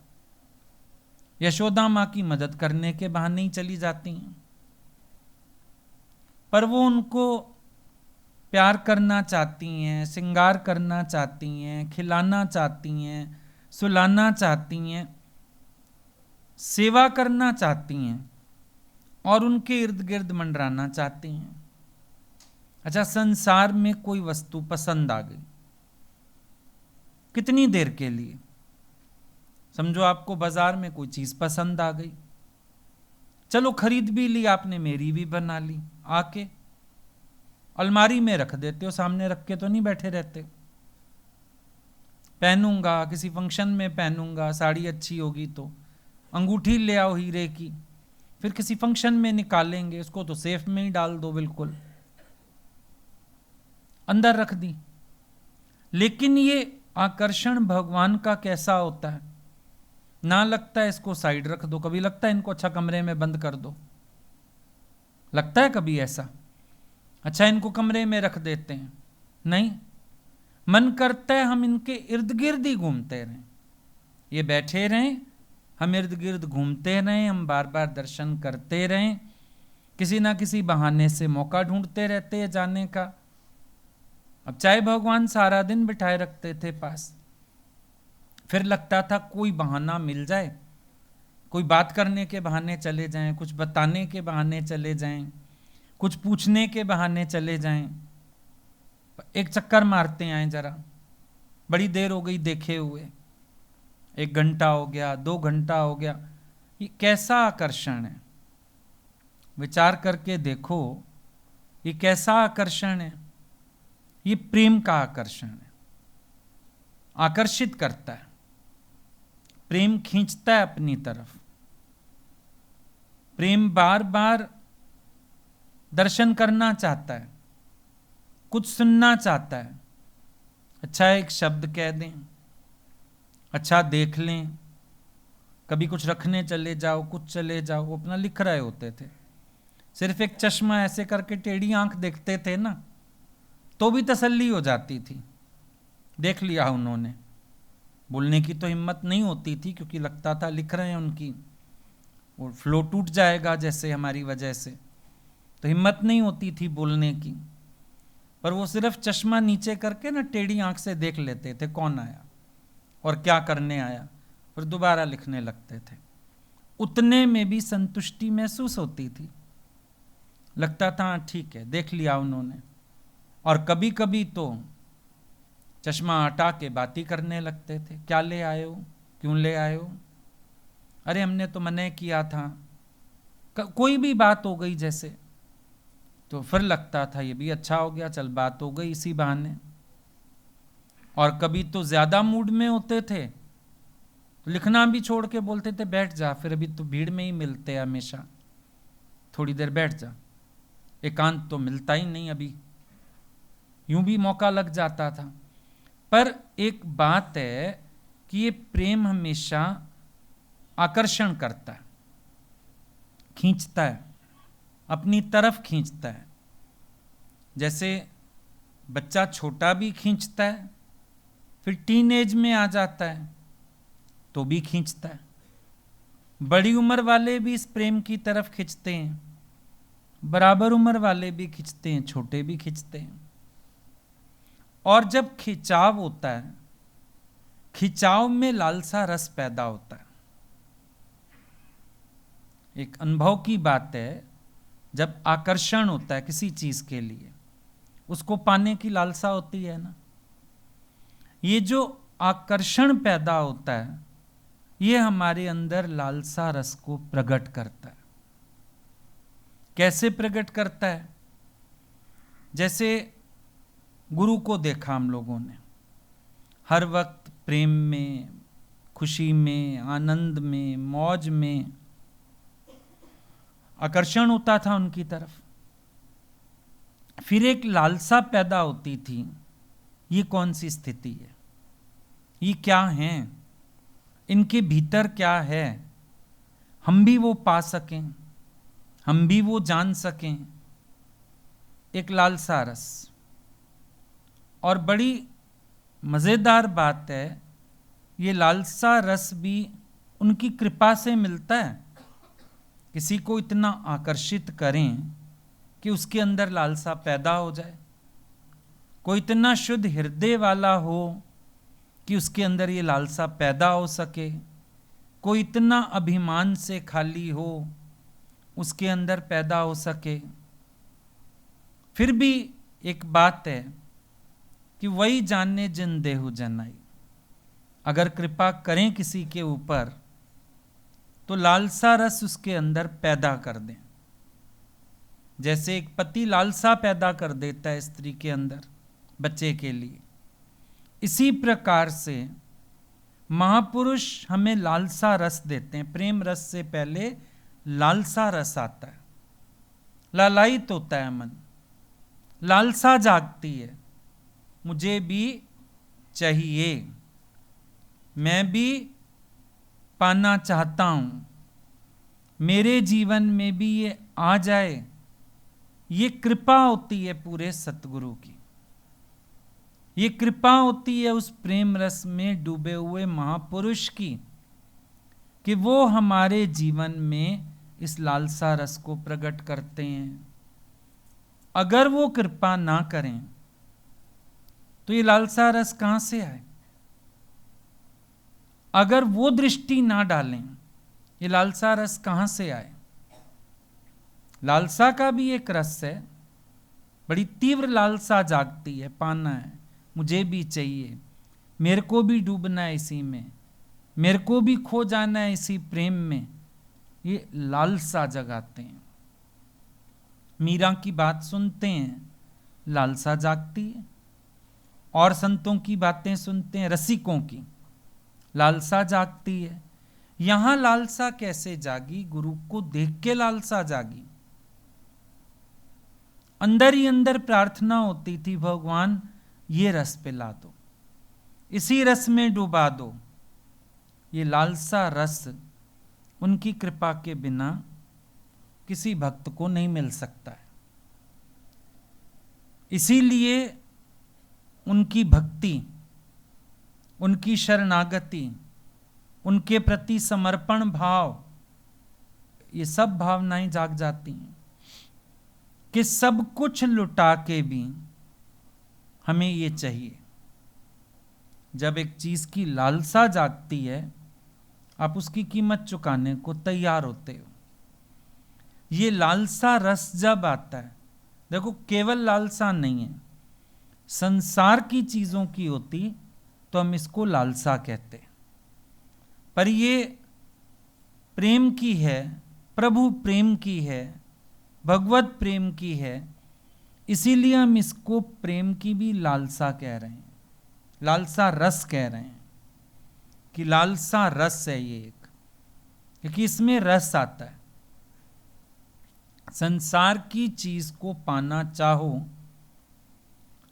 यशोदा माँ की मदद करने के बहाने ही चली जाती हैं, पर वो उनको प्यार करना चाहती हैं, श्रृंगार करना चाहती हैं, खिलाना चाहती हैं, सुलाना चाहती हैं, सेवा करना चाहती हैं और उनके इर्द गिर्द मंडराना चाहती हैं। अच्छा, संसार में कोई वस्तु पसंद आ गई, कितनी देर के लिए, समझो आपको बाजार में कोई चीज पसंद आ गई, चलो खरीद भी ली आपने, मेरी भी बना ली, आके अलमारी में रख देते हो, सामने रख के तो नहीं बैठे रहते। पहनूंगा, किसी फंक्शन में पहनूंगा, साड़ी अच्छी होगी तो, अंगूठी ले आओ हीरे की, फिर किसी फंक्शन में निकालेंगे, उसको तो सेफ में ही डाल दो, बिल्कुल अंदर रख दी। लेकिन ये आकर्षण भगवान का कैसा होता है? ना लगता है इसको साइड रख दो, कभी लगता है इनको अच्छा कमरे में बंद कर दो, लगता है कभी ऐसा? अच्छा इनको कमरे में रख देते हैं, नहीं, मन करता है हम इनके इर्द गिर्द ही घूमते रहें, ये बैठे रहें, हम इर्द गिर्द घूमते रहें, हम बार बार दर्शन करते रहें, किसी ना किसी बहाने से मौका ढूंढते रहते हैं जाने का। अब चाहे भगवान सारा दिन बिठाए रखते थे पास, फिर लगता था कोई बहाना मिल जाए, कोई बात करने के बहाने चले जाएं, कुछ बताने के बहाने चले जाएं, कुछ पूछने के बहाने चले जाएं, एक चक्कर मारते आए जरा, बड़ी देर हो गई देखे हुए, 1 घंटा हो गया, 2 घंटा हो गया। ये कैसा आकर्षण है? विचार करके देखो, ये कैसा आकर्षण है? ये प्रेम का आकर्षण है। आकर्षित करता है, प्रेम खींचता है अपनी तरफ, प्रेम बार बार दर्शन करना चाहता है, कुछ सुनना चाहता है। अच्छा एक शब्द कह दें, अच्छा देख लें, कभी कुछ रखने चले जाओ, कुछ चले जाओ, वो अपना लिख रहे होते थे, सिर्फ एक चश्मा ऐसे करके टेढ़ी आंख देखते थे ना, तो भी तसल्ली हो जाती थी, देख लिया उन्होंने। बोलने की तो हिम्मत नहीं होती थी, क्योंकि लगता था लिख रहे हैं उनकी, और फ्लो टूट जाएगा जैसे हमारी वजह से, तो हिम्मत नहीं होती थी बोलने की। पर वो सिर्फ चश्मा नीचे करके ना टेढ़ी आंख से देख लेते थे कौन आया और क्या करने आया, फिर दोबारा लिखने लगते थे। उतने में भी संतुष्टि महसूस होती थी, लगता था ठीक है देख लिया उन्होंने। और कभी कभी तो चश्मा हटा के बातें करने लगते थे, क्या ले आए हो, क्यों ले आए हो, अरे हमने तो मना किया था, कोई भी बात हो गई जैसे, तो फिर लगता था ये भी अच्छा हो गया, चल बात हो गई इसी बहाने। और कभी तो ज्यादा मूड में होते थे, तो लिखना भी छोड़ के बोलते थे बैठ जा, फिर अभी तो भीड़ में ही मिलते हैं हमेशा, थोड़ी देर बैठ जा, एकांत तो मिलता ही नहीं अभी, यूं भी मौका लग जाता था। पर एक बात है कि ये प्रेम हमेशा आकर्षण करता है, खींचता है, अपनी तरफ खींचता है। जैसे बच्चा छोटा भी खींचता है, फिर टीनेज में आ जाता है तो भी खींचता है। बड़ी उम्र वाले भी इस प्रेम की तरफ खींचते हैं, बराबर उम्र वाले भी खींचते हैं, छोटे भी खींचते हैं। और जब खिंचाव होता है, खिंचाव में लालसा रस पैदा होता है। एक अनुभव की बात है, जब आकर्षण होता है किसी चीज के लिए, उसको पाने की लालसा होती है ना। ये जो आकर्षण पैदा होता है, ये हमारे अंदर लालसा रस को प्रकट करता है। कैसे प्रकट करता है? जैसे गुरु को देखा हम लोगों ने, हर वक्त प्रेम में, खुशी में, आनंद में, मौज में आकर्षण होता था उनकी तरफ। फिर एक लालसा पैदा होती थी, ये कौन सी स्थिति है, ये क्या है, इनके भीतर क्या है, हम भी वो पा सकें, हम भी वो जान सकें। एक लालसा रस। और बड़ी मजेदार बात है, ये लालसा रस भी उनकी कृपा से मिलता है। किसी को इतना आकर्षित करें कि उसके अंदर लालसा पैदा हो जाए, कोई इतना शुद्ध हृदय वाला हो कि उसके अंदर ये लालसा पैदा हो सके, कोई इतना अभिमान से खाली हो उसके अंदर पैदा हो सके। फिर भी एक बात है कि वही जाने जिन देहु जनाई, अगर कृपा करें किसी के ऊपर तो लालसा रस उसके अंदर पैदा कर दें। जैसे एक पति लालसा पैदा कर देता है स्त्री के अंदर बच्चे के लिए, इसी प्रकार से महापुरुष हमें लालसा रस देते हैं। प्रेम रस से पहले लालसा रस आता है, लालायित होता है मन, लालसा जागती है, मुझे भी चाहिए, मैं भी पाना चाहता हूं, मेरे जीवन में भी ये आ जाए। ये कृपा होती है पूरे सतगुरु की, ये कृपा होती है उस प्रेम रस में डूबे हुए महापुरुष की, कि वो हमारे जीवन में इस लालसा रस को प्रकट करते हैं। अगर वो कृपा ना करें तो ये लालसा रस कहां से आए? अगर वो दृष्टि ना डालें, ये लालसा रस कहां से आए? लालसा का भी एक रस है, बड़ी तीव्र लालसा जागती है, पाना है, मुझे भी चाहिए, मेरे को भी डूबना है इसी में, मेरे को भी खो जाना है इसी प्रेम में। ये लालसा जगाते हैं। मीरा की बात सुनते हैं, लालसा जागती है। और संतों की बातें सुनते हैं, रसिकों की, लालसा जागती है। यहां लालसा कैसे जागी? गुरु को देख के लालसा जागी। अंदर ही अंदर प्रार्थना होती थी, भगवान ये रस पिला दो, इसी रस में डुबा दो। ये लालसा रस उनकी कृपा के बिना किसी भक्त को नहीं मिल सकता है। इसीलिए उनकी भक्ति, उनकी शरणागति, उनके प्रति समर्पण भाव, ये सब भावनाएं जाग जाती हैं कि सब कुछ लुटा के भी हमें ये चाहिए। जब एक चीज की लालसा जागती है, आप उसकी कीमत चुकाने को तैयार होते हो। ये लालसा रस जब आता है, देखो केवल लालसा नहीं है, संसार की चीजों की होती तो हम इसको लालसा कहते, पर ये प्रेम की है, प्रभु प्रेम की है, भगवत प्रेम की है, इसीलिए हम इसको प्रेम की भी लालसा कह रहे हैं, लालसा रस कह रहे हैं कि लालसा रस है ये एक, क्योंकि इसमें रस आता है। संसार की चीज को पाना चाहो,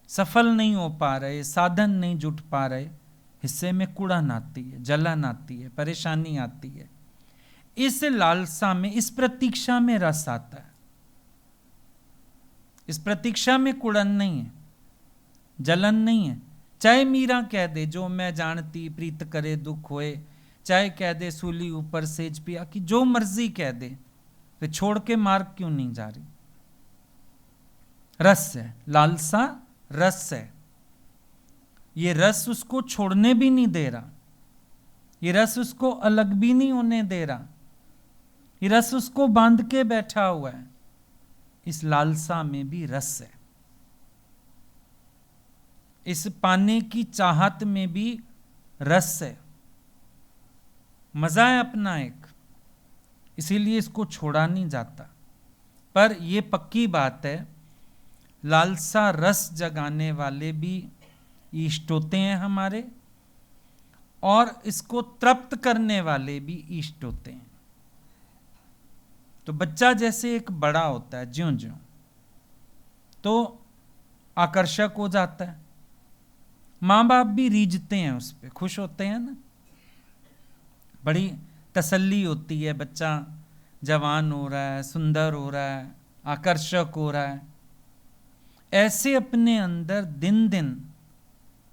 सफल नहीं हो पा रहे, साधन नहीं जुट पा रहे, हिस्से में कुड़न आती है, जलन आती है, परेशानी आती है, इस लालसा में, इस प्रतीक्षा में रस आता है। इस प्रतीक्षा में कुड़न नहीं है, जलन नहीं है। चाहे मीरा कह दे जो मैं जानती प्रीत करे दुख होए, चाहे कह दे सूली ऊपर सेज पिया, कि जो मर्जी कह दे, फिर छोड़ के मार्ग क्यों नहीं जा रही। रस है, लालसा रस है। ये रस उसको छोड़ने भी नहीं दे रहा, ये रस उसको अलग भी नहीं होने दे रहा, ये रस उसको बांध के बैठा हुआ है। इस लालसा में भी रस है, इस पाने की चाहत में भी रस है, मजा है अपना एक, इसीलिए इसको छोड़ा नहीं जाता। पर यह पक्की बात है, लालसा रस जगाने वाले भी इष्ट होते हैं हमारे, और इसको तृप्त करने वाले भी इष्ट होते हैं। तो बच्चा जैसे एक बड़ा होता है ज्यों ज्यों, तो आकर्षक हो जाता है, माँ बाप भी रीझते हैं उस पर, खुश होते हैं ना, बड़ी तसल्ली होती है, बच्चा जवान हो रहा है, सुंदर हो रहा है, आकर्षक हो रहा है। ऐसे अपने अंदर दिन दिन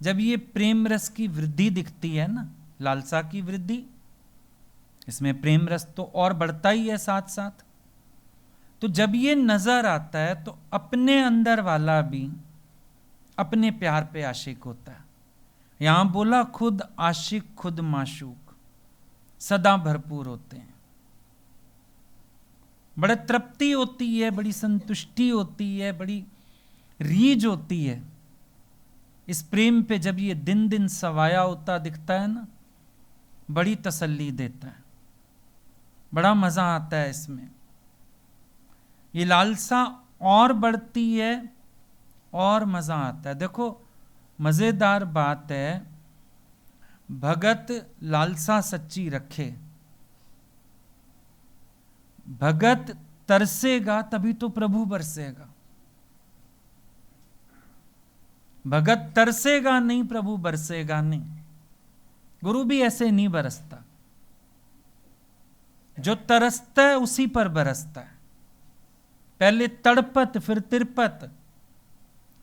जब ये प्रेम रस की वृद्धि दिखती है ना, लालसा की वृद्धि, इसमें प्रेम रस तो और बढ़ता ही है साथ साथ। तो जब ये नजर आता है तो अपने अंदर वाला भी अपने प्यार पे आशिक होता है। यहां बोला खुद आशिक खुद माशूक, सदा भरपूर होते हैं। बड़े तृप्ति होती है, बड़ी संतुष्टि होती है, बड़ी रीझ होती है इस प्रेम पे। जब ये दिन दिन सवाया होता दिखता है ना, बड़ी तसल्ली देता है, बड़ा मजा आता है इसमें। ये लालसा और बढ़ती है और मजा आता है। देखो मजेदार बात है, भगत लालसा सच्ची रखे, भगत तरसेगा तभी तो प्रभु बरसेगा। भगत तरसेगा नहीं, प्रभु बरसेगा नहीं। गुरु भी ऐसे नहीं बरसता, जो तरसता है उसी पर बरसता है। पहले तड़पत फिर तिरपत,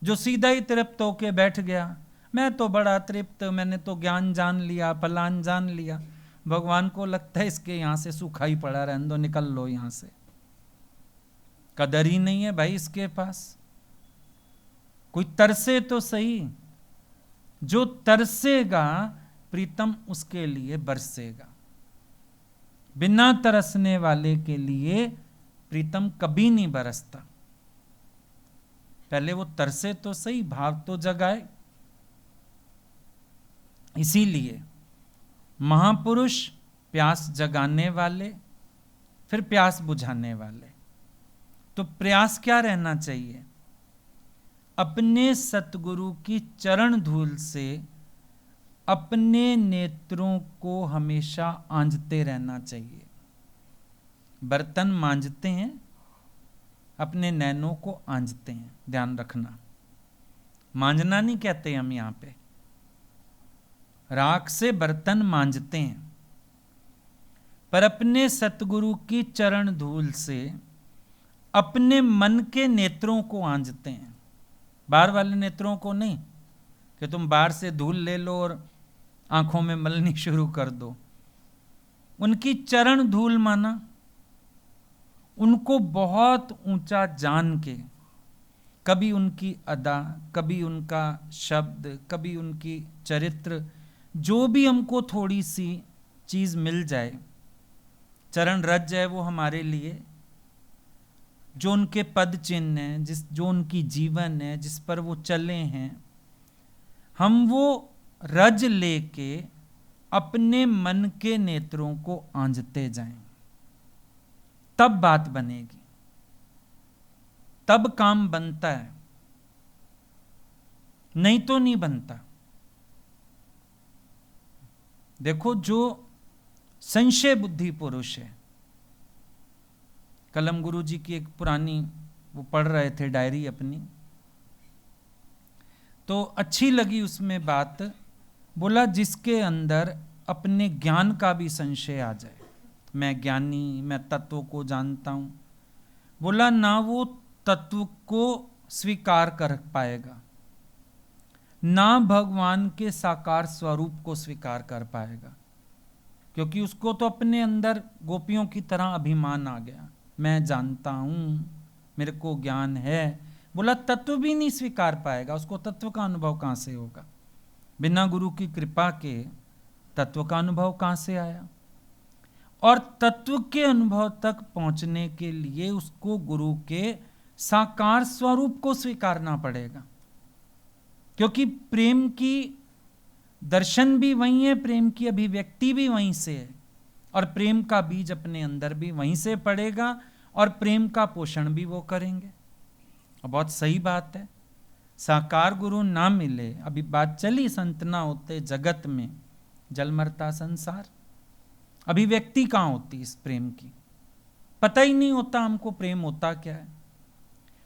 जो सीधा ही तृप्त होके बैठ गया, मैं तो बड़ा तृप्त, मैंने तो ज्ञान जान लिया, फलान जान लिया, भगवान को लगता है इसके यहां से सूखा ही पड़ा, रहने दो, निकल लो यहां से, कदर ही नहीं है भाई इसके पास। कोई तरसे तो सही, जो तरसेगा प्रीतम उसके लिए बरसेगा। बिना तरसने वाले के लिए प्रीतम कभी नहीं बरसता। पहले वो तरसे तो सही, भाव तो जगाए। इसीलिए महापुरुष प्यास जगाने वाले, फिर प्यास बुझाने वाले। तो प्रयास क्या रहना चाहिए? अपने सतगुरु की चरण धूल से अपने नेत्रों को हमेशा आंजते रहना चाहिए। बर्तन मांजते हैं, अपने नैनों को आंजते हैं, ध्यान रखना। मांजना नहीं कहते हम यहां पे, राख से बर्तन मांजते हैं, पर अपने सतगुरु की चरण धूल से अपने मन के नेत्रों को आंजते हैं, बाहर वाले नेत्रों को नहीं कि तुम बाहर से धूल ले लो और आंखों में मलनी शुरू कर दो। उनकी चरण धूल माना उनको बहुत ऊंचा जान के, कभी उनकी अदा, कभी उनका शब्द, कभी उनकी चरित्र, जो भी हमको थोड़ी सी चीज मिल जाए, चरण रच जाए वो हमारे लिए, जो उनके पद चिन्ह हैं, जो उनकी जीवन है, जिस पर वो चले हैं, हम वो रज लेके अपने मन के नेत्रों को आंजते जाएं, तब बात बनेगी, तब काम बनता है, नहीं तो नहीं बनता। देखो जो संशय बुद्धि पुरुष है, कलम गुरु जी की एक पुरानी वो पढ़ रहे थे डायरी अपनी, तो अच्छी लगी उसमें बात। बोला जिसके अंदर अपने ज्ञान का भी संशय आ जाए, मैं ज्ञानी, मैं तत्व को जानता हूं। बोला ना वो तत्व को स्वीकार कर पाएगा, ना भगवान के साकार स्वरूप को स्वीकार कर पाएगा, क्योंकि उसको तो अपने अंदर गोपियों की तरह अभिमान आ गया, मैं जानता हूं, मेरे को ज्ञान है। बोला तत्व भी नहीं स्वीकार पाएगा, उसको तत्व का अनुभव कहां से होगा? बिना गुरु की कृपा के तत्व का अनुभव कहां से आया? और तत्व के अनुभव तक पहुंचने के लिए उसको गुरु के साकार स्वरूप को स्वीकारना पड़ेगा, क्योंकि प्रेम की दर्शन भी वही है, प्रेम की अभिव्यक्ति भी वहीं से है, और प्रेम का बीज अपने अंदर भी वहीं से पड़ेगा, और प्रेम का पोषण भी वो करेंगे। और बहुत सही बात है, साकार गुरु ना मिले, अभी बात चली संत ना होते जगत में जल मरता संसार। अभिव्यक्ति कहां होती इस प्रेम की? पता ही नहीं होता हमको प्रेम होता क्या है।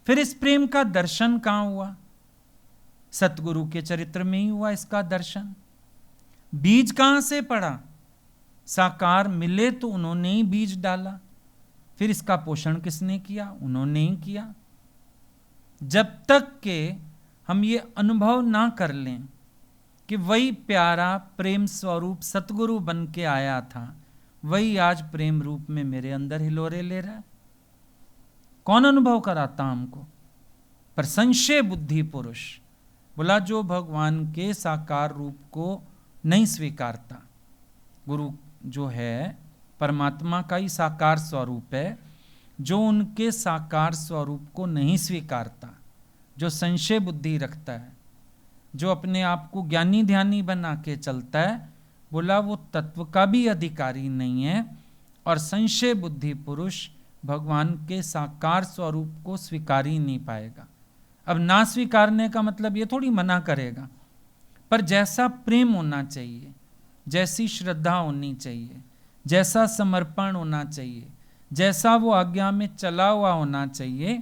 फिर इस प्रेम का दर्शन कहां हुआ? सतगुरु के चरित्र में ही हुआ इसका दर्शन। बीज कहां से पड़ा? साकार मिले तो उन्होंने ही बीज डाला, फिर इसका पोषण किसने किया? उन्होंने ही किया। जब तक के हम ये अनुभव ना कर लें कि वही प्यारा प्रेम स्वरूप सतगुरु बन के आया था, वही आज प्रेम रूप में मेरे अंदर हिलोरे ले रहा है, कौन अनुभव कराता हमको? पर संशय बुद्धि पुरुष। बोला जो भगवान के साकार रूप को नहीं स्वीकारता, गुरु जो है परमात्मा का ही साकार स्वरूप है, जो उनके साकार स्वरूप को नहीं स्वीकारता, जो संशय बुद्धि रखता है, जो अपने आप को ज्ञानी ध्यानी बना के चलता है, बोला वो तत्व का भी अधिकारी नहीं है, और संशय बुद्धि पुरुष भगवान के साकार स्वरूप को स्वीकार ही नहीं पाएगा। अब ना स्वीकारने का मतलब ये थोड़ी मना करेगा, पर जैसा प्रेम होना चाहिए, जैसी श्रद्धा होनी चाहिए, जैसा समर्पण होना चाहिए, जैसा वो आज्ञा में चला हुआ होना चाहिए,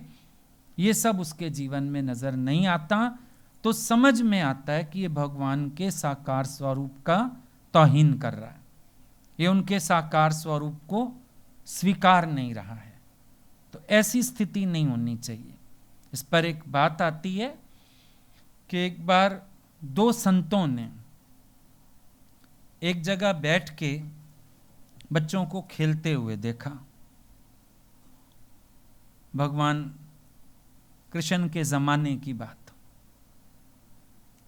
ये सब उसके जीवन में नजर नहीं आता, तो समझ में आता है कि ये भगवान के साकार स्वरूप का तौहीन कर रहा है, ये उनके साकार स्वरूप को स्वीकार नहीं रहा है। तो ऐसी स्थिति नहीं होनी चाहिए। इस पर एक बात आती है कि एक बार दो संतों ने एक जगह बैठ के बच्चों को खेलते हुए देखा। भगवान कृष्ण के जमाने की बात,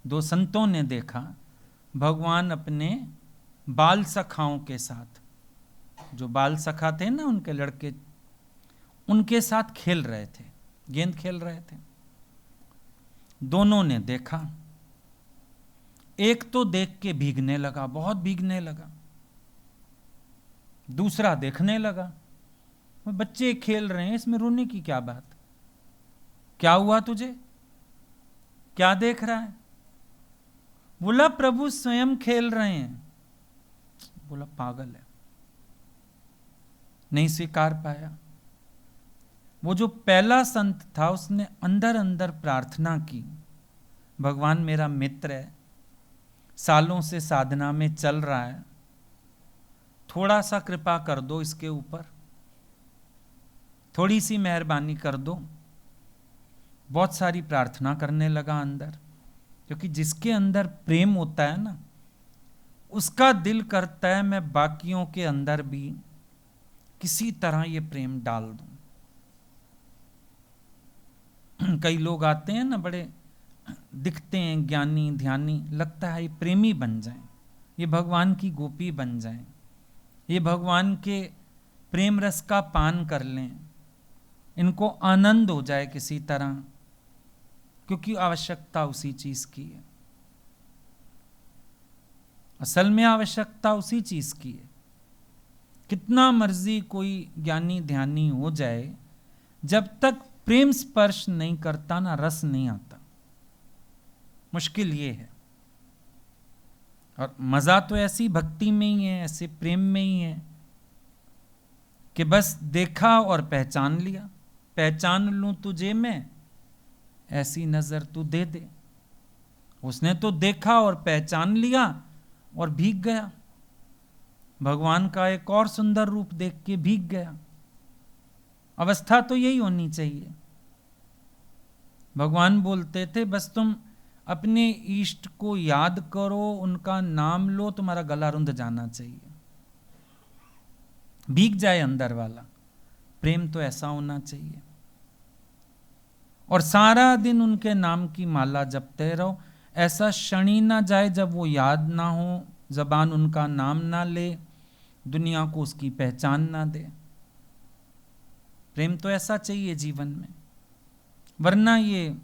दो संतों ने देखा भगवान अपने बाल सखाओं के साथ, जो बाल सखा थे ना उनके लड़के, उनके साथ खेल रहे थे, गेंद खेल रहे थे। दोनों ने देखा, एक तो देख के भीगने लगा, बहुत भीगने लगा, दूसरा देखने लगा, बच्चे खेल रहे हैं, इसमें रोने की क्या बात? क्या हुआ तुझे, क्या देख रहा है? बोला प्रभु स्वयं खेल रहे हैं। बोला पागल है, नहीं स्वीकार पाया। वो जो पहला संत था उसने अंदर अंदर प्रार्थना की, भगवान मेरा मित्र है, सालों से साधना में चल रहा है, थोड़ा सा कृपा कर दो इसके ऊपर, थोड़ी सी मेहरबानी कर दो। बहुत सारी प्रार्थना करने लगा अंदर, क्योंकि जिसके अंदर प्रेम होता है ना, उसका दिल करता है मैं बाकियों के अंदर भी किसी तरह ये प्रेम डाल दूं। कई लोग आते हैं ना, बड़े दिखते हैं ज्ञानी ध्यानी, लगता है ये प्रेमी बन जाएं, ये भगवान की गोपी बन जाएं, ये भगवान के प्रेम रस का पान कर लें, इनको आनंद हो जाए किसी तरह, क्योंकि आवश्यकता उसी चीज की है। असल में आवश्यकता उसी चीज की है। कितना मर्जी कोई ज्ञानी ध्यानी हो जाए, जब तक प्रेम स्पर्श नहीं करता ना, रस नहीं आता। मुश्किल ये है। और मजा तो ऐसी भक्ति में ही है, ऐसे प्रेम में ही है कि बस देखा और पहचान लिया, पहचान लूं तुझे मैं, ऐसी नजर तू दे दे। उसने तो देखा और पहचान लिया और भीग गया। भगवान का एक और सुंदर रूप देख के भीग गया। अवस्था तो यही होनी चाहिए। भगवान बोलते थे बस तुम अपने इष्ट को याद करो, उनका नाम लो, तुम्हारा गला रुंध जाना चाहिए, भीग जाए अंदर वाला। प्रेम तो ऐसा होना चाहिए। और सारा दिन उनके नाम की माला जपते रहो, ऐसा क्षण ही ना जाए जब वो याद ना हो, जबान उनका नाम ना ले, दुनिया को उसकी पहचान ना दे। प्रेम तो ऐसा चाहिए जीवन में, वरना ये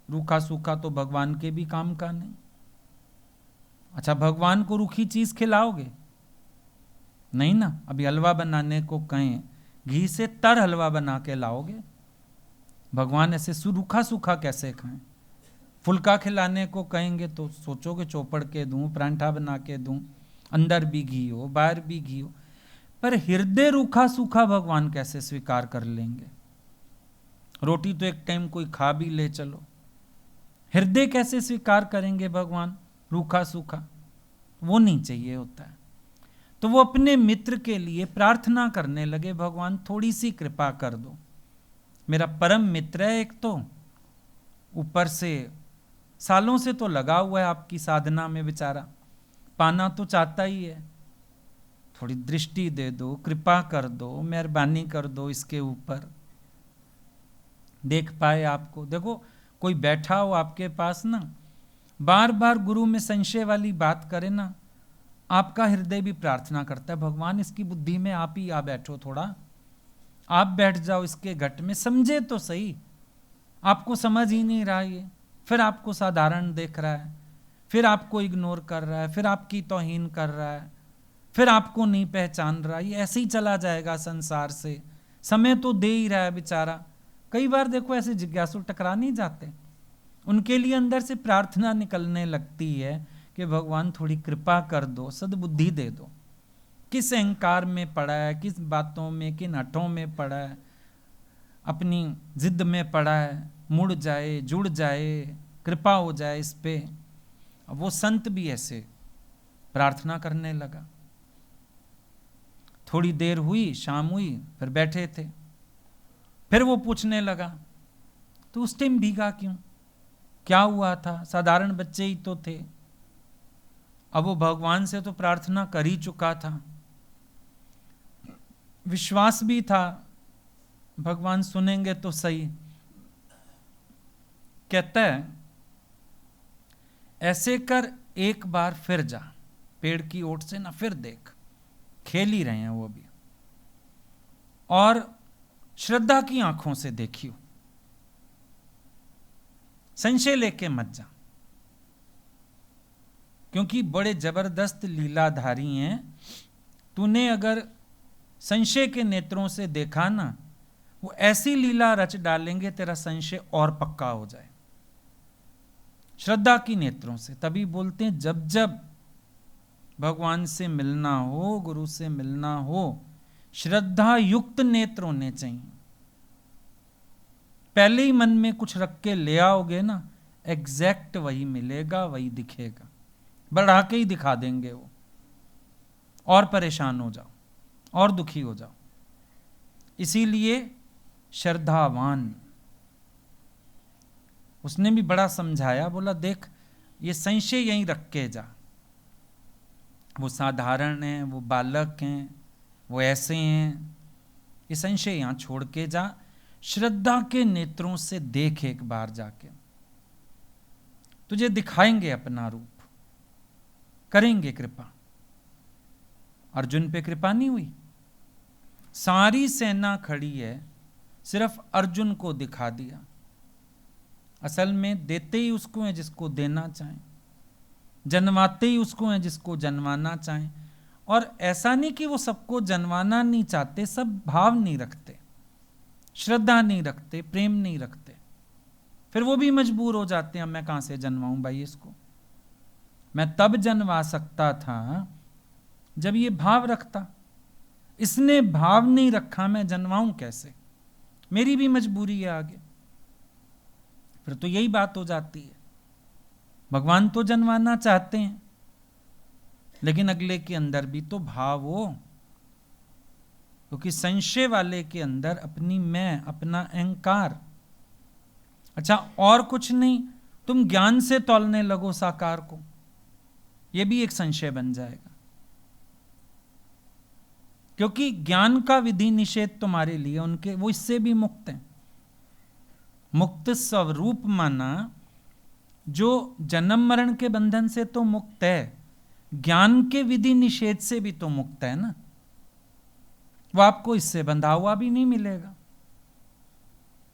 रूखा सूखा तो भगवान के भी काम का नहीं। अच्छा, भगवान को रूखी चीज खिलाओगे? नहीं ना। अभी हलवा बनाने को कहें, घी से तर हलवा बना के लाओगे? भगवान ऐसे रूखा सूखा कैसे खाएं? फुल्का खिलाने को कहेंगे तो सोचोगे चौपड़ के दूं, परांठा बना के दूं, अंदर भी घी हो बाहर भी घी हो। पर हृदय रूखा सूखा भगवान कैसे स्वीकार कर लेंगे? रोटी तो एक टाइम कोई खा भी ले चलो, हृदय कैसे स्वीकार करेंगे भगवान रूखा सूखा? वो नहीं चाहिए होता है। तो वो अपने मित्र के लिए प्रार्थना करने लगे, भगवान थोड़ी सी कृपा कर दो, मेरा परम मित्र है एक, तो ऊपर से सालों से तो लगा हुआ है आपकी साधना में, बेचारा पाना तो चाहता ही है, थोड़ी दृष्टि दे दो, कृपा कर दो, मेहरबानी कर दो इसके ऊपर, देख पाए आपको। देखो कोई बैठा हो आपके पास ना, बार बार गुरु में संशय वाली बात करे ना, आपका हृदय भी प्रार्थना करता है, भगवान इसकी बुद्धि में आप ही आ बैठो, थोड़ा आप बैठ जाओ इसके घट में, समझे तो सही। आपको समझ ही नहीं रहा ये, फिर आपको साधारण देख रहा है, फिर आपको इग्नोर कर रहा है, फिर आपकी तौहीन कर रहा है, फिर आपको नहीं पहचान रहा। ये ऐसे ही चला जाएगा संसार से, समय तो दे ही रहा है बेचारा। कई बार देखो ऐसे जिज्ञासु टकरा नहीं जाते, उनके लिए अंदर से प्रार्थना निकलने लगती है कि भगवान थोड़ी कृपा कर दो, सद्बुद्धि दे दो। किस अहंकार में पड़ा है, किस बातों में, किन हठों में पड़ा है, अपनी जिद में पड़ा है, मुड़ जाए, जुड़ जाए, कृपा हो जाए इस पे। अब वो संत भी ऐसे प्रार्थना करने लगा। थोड़ी देर हुई, शाम हुई, फिर बैठे थे, फिर वो पूछने लगा तो उस टाइम भीगा क्यों, क्या हुआ था? साधारण बच्चे ही तो थे। अब वो भगवान से तो प्रार्थना कर ही चुका था, विश्वास भी था भगवान सुनेंगे तो सही। कहता है ऐसे कर, एक बार फिर जा पेड़ की ओट से ना, फिर देख, खेल ही रहे हैं वो भी, और श्रद्धा की आंखों से देखियो, संशय लेके मत जा, क्योंकि बड़े जबरदस्त लीलाधारी हैं। तूने अगर संशय के नेत्रों से देखा ना, वो ऐसी लीला रच डालेंगे तेरा संशय और पक्का हो जाए। श्रद्धा की नेत्रों से, तभी बोलते हैं जब जब भगवान से मिलना हो, गुरु से मिलना हो, श्रद्धा युक्त नेत्र होने चाहिए। पहले ही मन में कुछ रख के ले आओगे ना, एग्जैक्ट वही मिलेगा, वही दिखेगा, बढ़ा के ही दिखा देंगे वो, और परेशान हो जाओ और दुखी हो जाओ। इसीलिए श्रद्धावान, उसने भी बड़ा समझाया, बोला देख ये संशय यहीं रख के जा, वो साधारण हैं, वो बालक हैं, वो ऐसे हैं, ये संशय यहां छोड़ के जा, श्रद्धा के नेत्रों से देख एक बार जाके, तुझे दिखाएंगे अपना रूप, करेंगे कृपा। अर्जुन पे कृपा नहीं हुई, सारी सेना खड़ी है, सिर्फ अर्जुन को दिखा दिया। असल में देते ही उसको है जिसको देना चाहें, जन्माते ही उसको है जिसको जन्माना चाहें। और ऐसा नहीं कि वो सबको जन्माना नहीं चाहते, सब भाव नहीं रखते, श्रद्धा नहीं रखते, प्रेम नहीं रखते, फिर वो भी मजबूर हो जाते हैं, मैं कहां से जन्माऊं भाई इसको, मैं तब जन्मा सकता था जब ये भाव रखता, इसने भाव नहीं रखा, मैं जन्माऊं कैसे, मेरी भी मजबूरी है आगे। फिर तो यही बात हो जाती है, भगवान तो जन्माना चाहते हैं, लेकिन अगले के अंदर भी तो भाव हो, क्योंकि संशय वाले के अंदर अपनी मैं, अपना अहंकार। अच्छा, और कुछ नहीं, तुम ज्ञान से तौलने लगो साकार को, यह भी एक संशय बन जाएगा, क्योंकि ज्ञान का विधि निषेध तुम्हारे लिए उनके, वो इससे भी मुक्त हैं। मुक्त स्वरूप माना जो जन्म मरण के बंधन से तो मुक्त है, ज्ञान के विधि निषेध से भी तो मुक्त है ना। वो आपको इससे बंधा हुआ भी नहीं मिलेगा।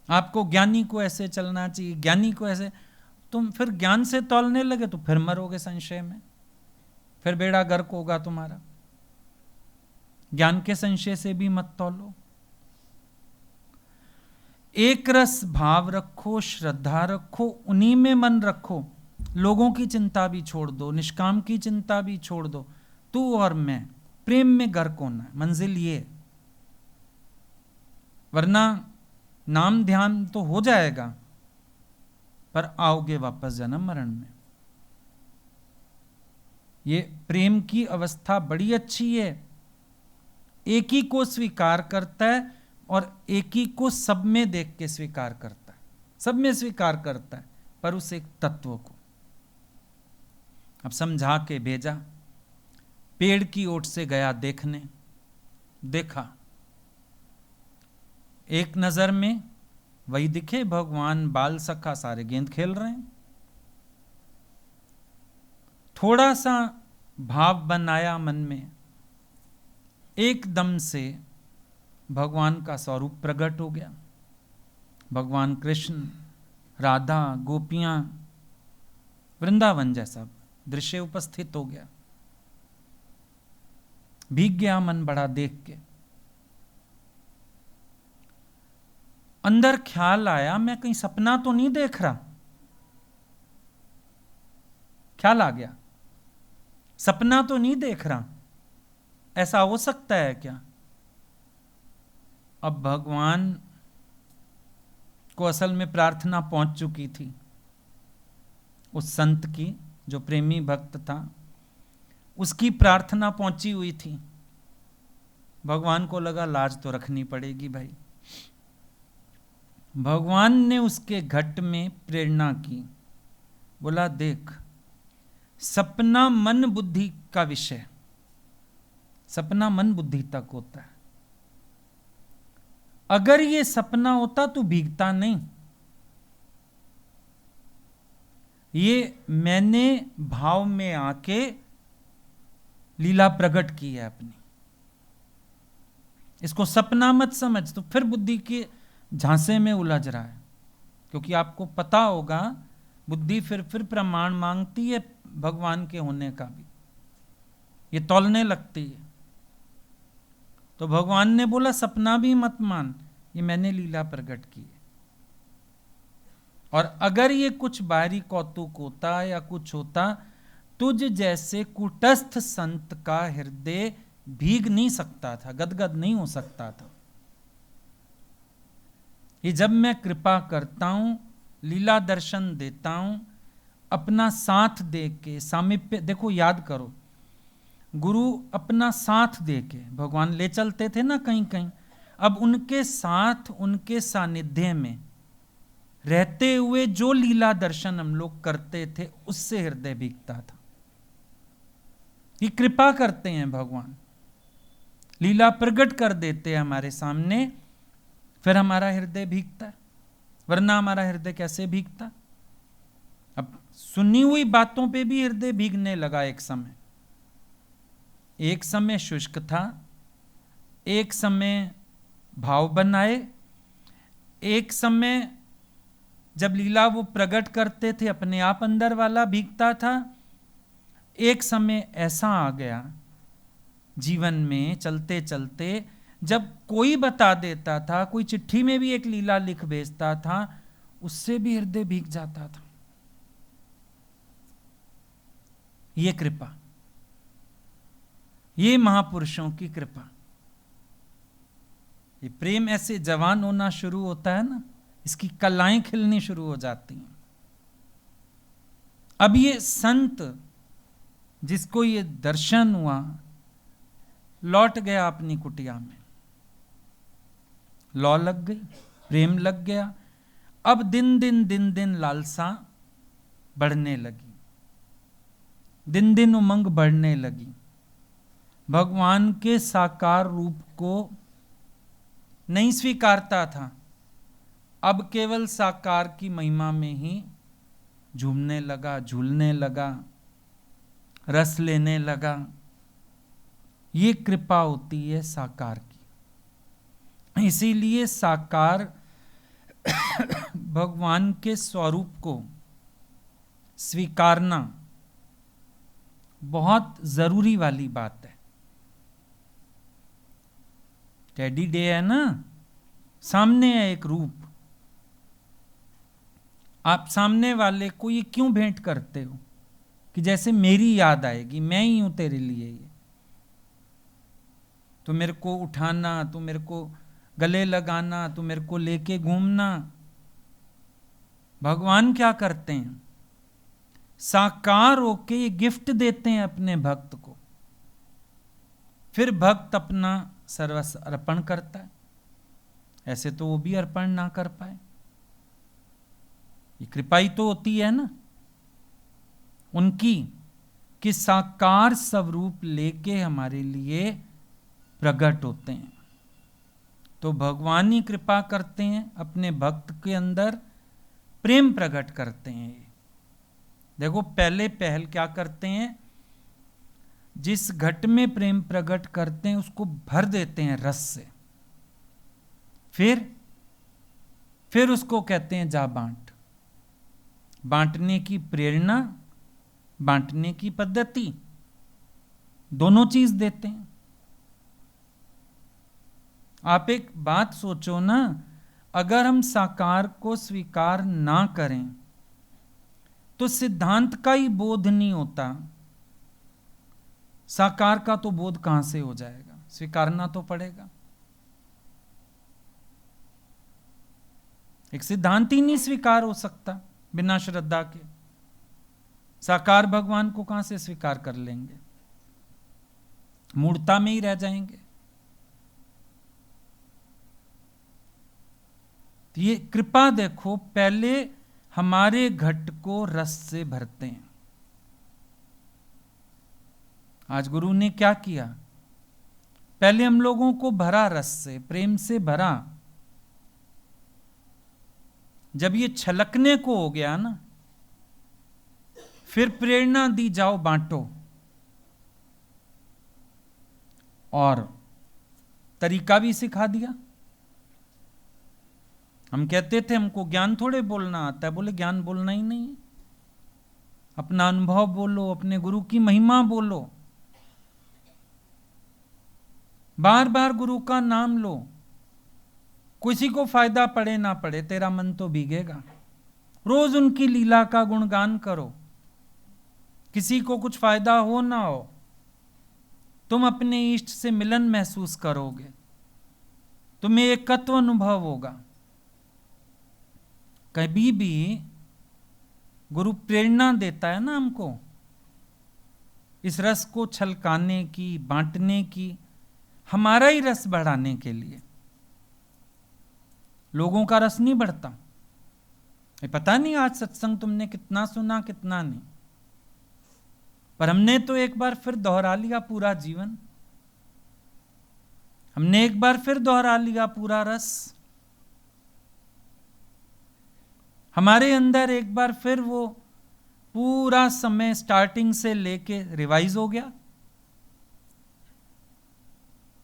आपको ज्ञानी को ऐसे चलना चाहिए, ज्ञानी को ऐसे, तुम फिर ज्ञान से तौलने लगे तो फिर मरोगे संशय में, फिर बेड़ा गर्क होगा तुम्हारा। ज्ञान के संशय से भी मत तौलो। एक रस भाव रखो, श्रद्धा रखो, उन्हीं में मन रखो। लोगों की चिंता भी छोड़ दो, निष्काम की चिंता भी छोड़ दो। तू और मैं प्रेम में गर्क होना है, मंजिल ये। वरना नाम ध्यान तो हो जाएगा, पर आओगे वापस जन्म मरण में। ये प्रेम की अवस्था बड़ी अच्छी है, एक ही को स्वीकार करता है और एक ही को सब में देख के स्वीकार करता है, सब में स्वीकार करता है, पर उस एक तत्व को। अब समझा के भेजा, पेड़ की ओट से गया देखने, देखा एक नजर में वही दिखे, भगवान बाल सखा सारे गेंद खेल रहे हैं। थोड़ा सा भाव बनाया मन में, एकदम से भगवान का स्वरूप प्रकट हो गया। भगवान कृष्ण, राधा, गोपियां, वृंदावन जैसा दृश्य उपस्थित हो गया। भीग गया मन बड़ा देख के। अंदर ख्याल आया, मैं कहीं सपना तो नहीं देख रहा। ख्याल आ गया, सपना तो नहीं देख रहा, ऐसा हो सकता है क्या? अब भगवान को असल में प्रार्थना पहुंच चुकी थी उस संत की, जो प्रेमी भक्त था, उसकी प्रार्थना पहुंची हुई थी। भगवान को लगा लाज तो रखनी पड़ेगी भाई। भगवान ने उसके घट में प्रेरणा की, बोला देख, सपना मन बुद्धि का विषय, सपना मन बुद्धि तक होता है। अगर ये सपना होता तो भीगता नहीं। ये मैंने भाव में आके लीला प्रकट की है अपनी, इसको सपना मत समझ। तो फिर बुद्धि के झांसे में उलझ रहा है, क्योंकि आपको पता होगा बुद्धि फिर प्रमाण मांगती है भगवान के होने का भी, ये तौलने लगती है। तो भगवान ने बोला सपना भी मत मान, ये मैंने लीला प्रकट की है। और अगर ये कुछ बाहरी कौतुक होता या कुछ होता, तुझ जैसे कुटस्थ संत का हृदय भीग नहीं सकता था, गदगद नहीं हो सकता था। ये जब मैं कृपा करता हूं, लीला दर्शन देता हूं, अपना साथ दे के, सामीप्य, देखो याद करो, गुरु अपना साथ दे के भगवान ले चलते थे ना कहीं कहीं। अब उनके साथ, उनके सानिध्य में रहते हुए जो लीला दर्शन हम लोग करते थे, उससे हृदय भीगता था। ये कृपा करते हैं भगवान, लीला प्रकट कर देते हैं हमारे सामने, फिर हमारा हृदय भीगता है। वरना हमारा हृदय कैसे भीगता? अब सुनी हुई बातों पे भी हृदय भीगने लगा। एक समय शुष्क था, एक समय भाव बनाए, एक समय जब लीला वो प्रकट करते थे अपने आप अंदर वाला भीगता था। एक समय ऐसा आ गया जीवन में चलते चलते, जब कोई बता देता था, कोई चिट्ठी में भी एक लीला लिख भेजता था, उससे भी हृदय भीग जाता था। ये कृपा, ये महापुरुषों की कृपा। ये प्रेम ऐसे जवान होना शुरू होता है ना, इसकी कलाएं खिलनी शुरू हो जाती हैं। अब ये संत जिसको ये दर्शन हुआ, लौट गया अपनी कुटिया में। लौ लग गई, प्रेम लग गया। अब दिन दिन लालसा बढ़ने लगी, दिन दिन उमंग बढ़ने लगी। भगवान के साकार रूप को नहीं स्वीकारता था, अब केवल साकार की महिमा में ही झूमने लगा, झूलने लगा, रस लेने लगा। ये कृपा होती है साकार की। इसीलिए साकार भगवान के स्वरूप को स्वीकारना बहुत जरूरी वाली बात है। टेडी डे है ना, सामने है एक रूप, आप सामने वाले को ये क्यों भेंट करते हो कि जैसे मेरी याद आएगी, मैं ही हूं तेरे लिए, ये तो मेरे को उठाना, तो मेरे को गले लगाना, तो मेरे को लेके घूमना। भगवान क्या करते हैं, साकार होके ये गिफ्ट देते हैं अपने भक्त को, फिर भक्त अपना सर्वस्व अर्पण करता है। ऐसे तो वो भी अर्पण ना कर पाए। ये कृपा ही तो होती है ना उनकी, कि साकार स्वरूप लेके हमारे लिए प्रकट होते हैं। तो भगवान ही कृपा करते हैं, अपने भक्त के अंदर प्रेम प्रकट करते हैं। देखो पहले पहल क्या करते हैं, जिस घट में प्रेम प्रकट करते हैं उसको भर देते हैं रस से, फिर उसको कहते हैं जा बांट। बांटने की प्रेरणा, बांटने की पद्धति, दोनों चीज देते हैं। आप एक बात सोचो ना, अगर हम साकार को स्वीकार ना करें तो सिद्धांत का ही बोध नहीं होता, साकार का तो बोध कहां से हो जाएगा? स्वीकारना तो पड़ेगा। एक सिद्धांत ही नहीं स्वीकार हो सकता बिना श्रद्धा के। साकार भगवान को कहां से स्वीकार कर लेंगे? मूर्ता में ही रह जाएंगे। तो ये कृपा देखो, पहले हमारे घट को रस से भरते हैं। आज गुरु ने क्या किया, पहले हम लोगों को भरा रस से, प्रेम से भरा। जब ये छलकने को हो गया ना, फिर प्रेरणा दी जाओ बांटो, और तरीका भी सिखा दिया। हम कहते थे हमको ज्ञान थोड़े बोलना आता है, बोले ज्ञान बोलना ही नहीं, अपना अनुभव बोलो, अपने गुरु की महिमा बोलो, बार बार गुरु का नाम लो। किसी को फायदा पड़े ना पड़े, तेरा मन तो भीगेगा। रोज उनकी लीला का गुणगान करो, किसी को कुछ फायदा हो ना हो, तुम अपने इष्ट से मिलन महसूस करोगे, तुम्हें एकत्व अनुभव होगा। कभी भी गुरु प्रेरणा देता है ना हमको इस रस को छलकाने की, बांटने की, हमारा ही रस बढ़ाने के लिए। लोगों का रस नहीं बढ़ता। ये पता नहीं आज सत्संग तुमने कितना सुना कितना नहीं, पर हमने तो एक बार फिर दोहरा लिया पूरा जीवन, हमने एक बार फिर दोहरा लिया पूरा रस। हमारे अंदर एक बार फिर वो पूरा समय स्टार्टिंग से लेके रिवाइज हो गया।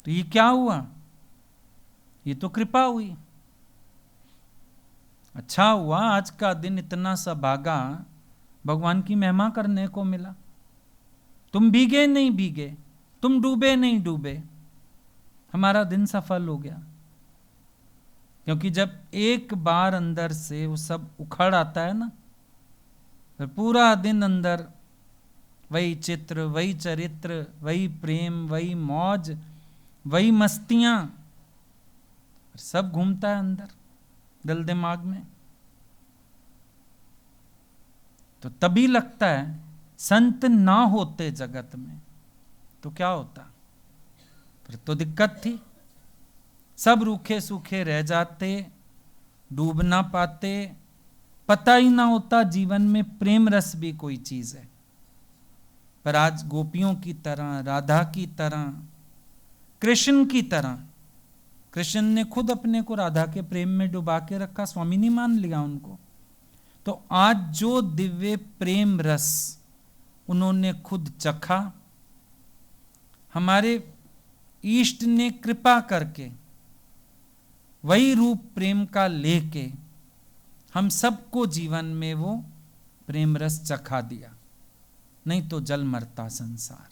तो ये क्या हुआ? ये तो कृपा हुई। अच्छा हुआ आज का दिन इतना सा भागा, भगवान की महिमा करने को मिला। तुम भीगे नहीं भीगे, तुम डूबे नहीं डूबे, हमारा दिन सफल हो गया। क्योंकि जब एक बार अंदर से वो सब उखड़ आता है ना, फिर पूरा दिन अंदर वही चित्र, वही चरित्र, वही प्रेम, वही मौज, वही मस्तियां, सब घूमता है अंदर दिल दिमाग में। तो तभी लगता है संत ना होते जगत में तो क्या होता? फिर तो दिक्कत थी। सब रूखे सूखे रह जाते, डूब ना पाते, पता ही ना होता जीवन में प्रेम रस भी कोई चीज है। पर आज गोपियों की तरह, राधा की तरह, कृष्ण की तरह, कृष्ण ने खुद अपने को राधा के प्रेम में डुबा के रखा, स्वामी नहीं मान लिया उनको। तो आज जो दिव्य प्रेम रस उन्होंने खुद चखा, हमारे ईष्ट ने कृपा करके वही रूप प्रेम का लेके हम सबको जीवन में वो प्रेम रस चखा दिया, नहीं तो जल मरता संसार।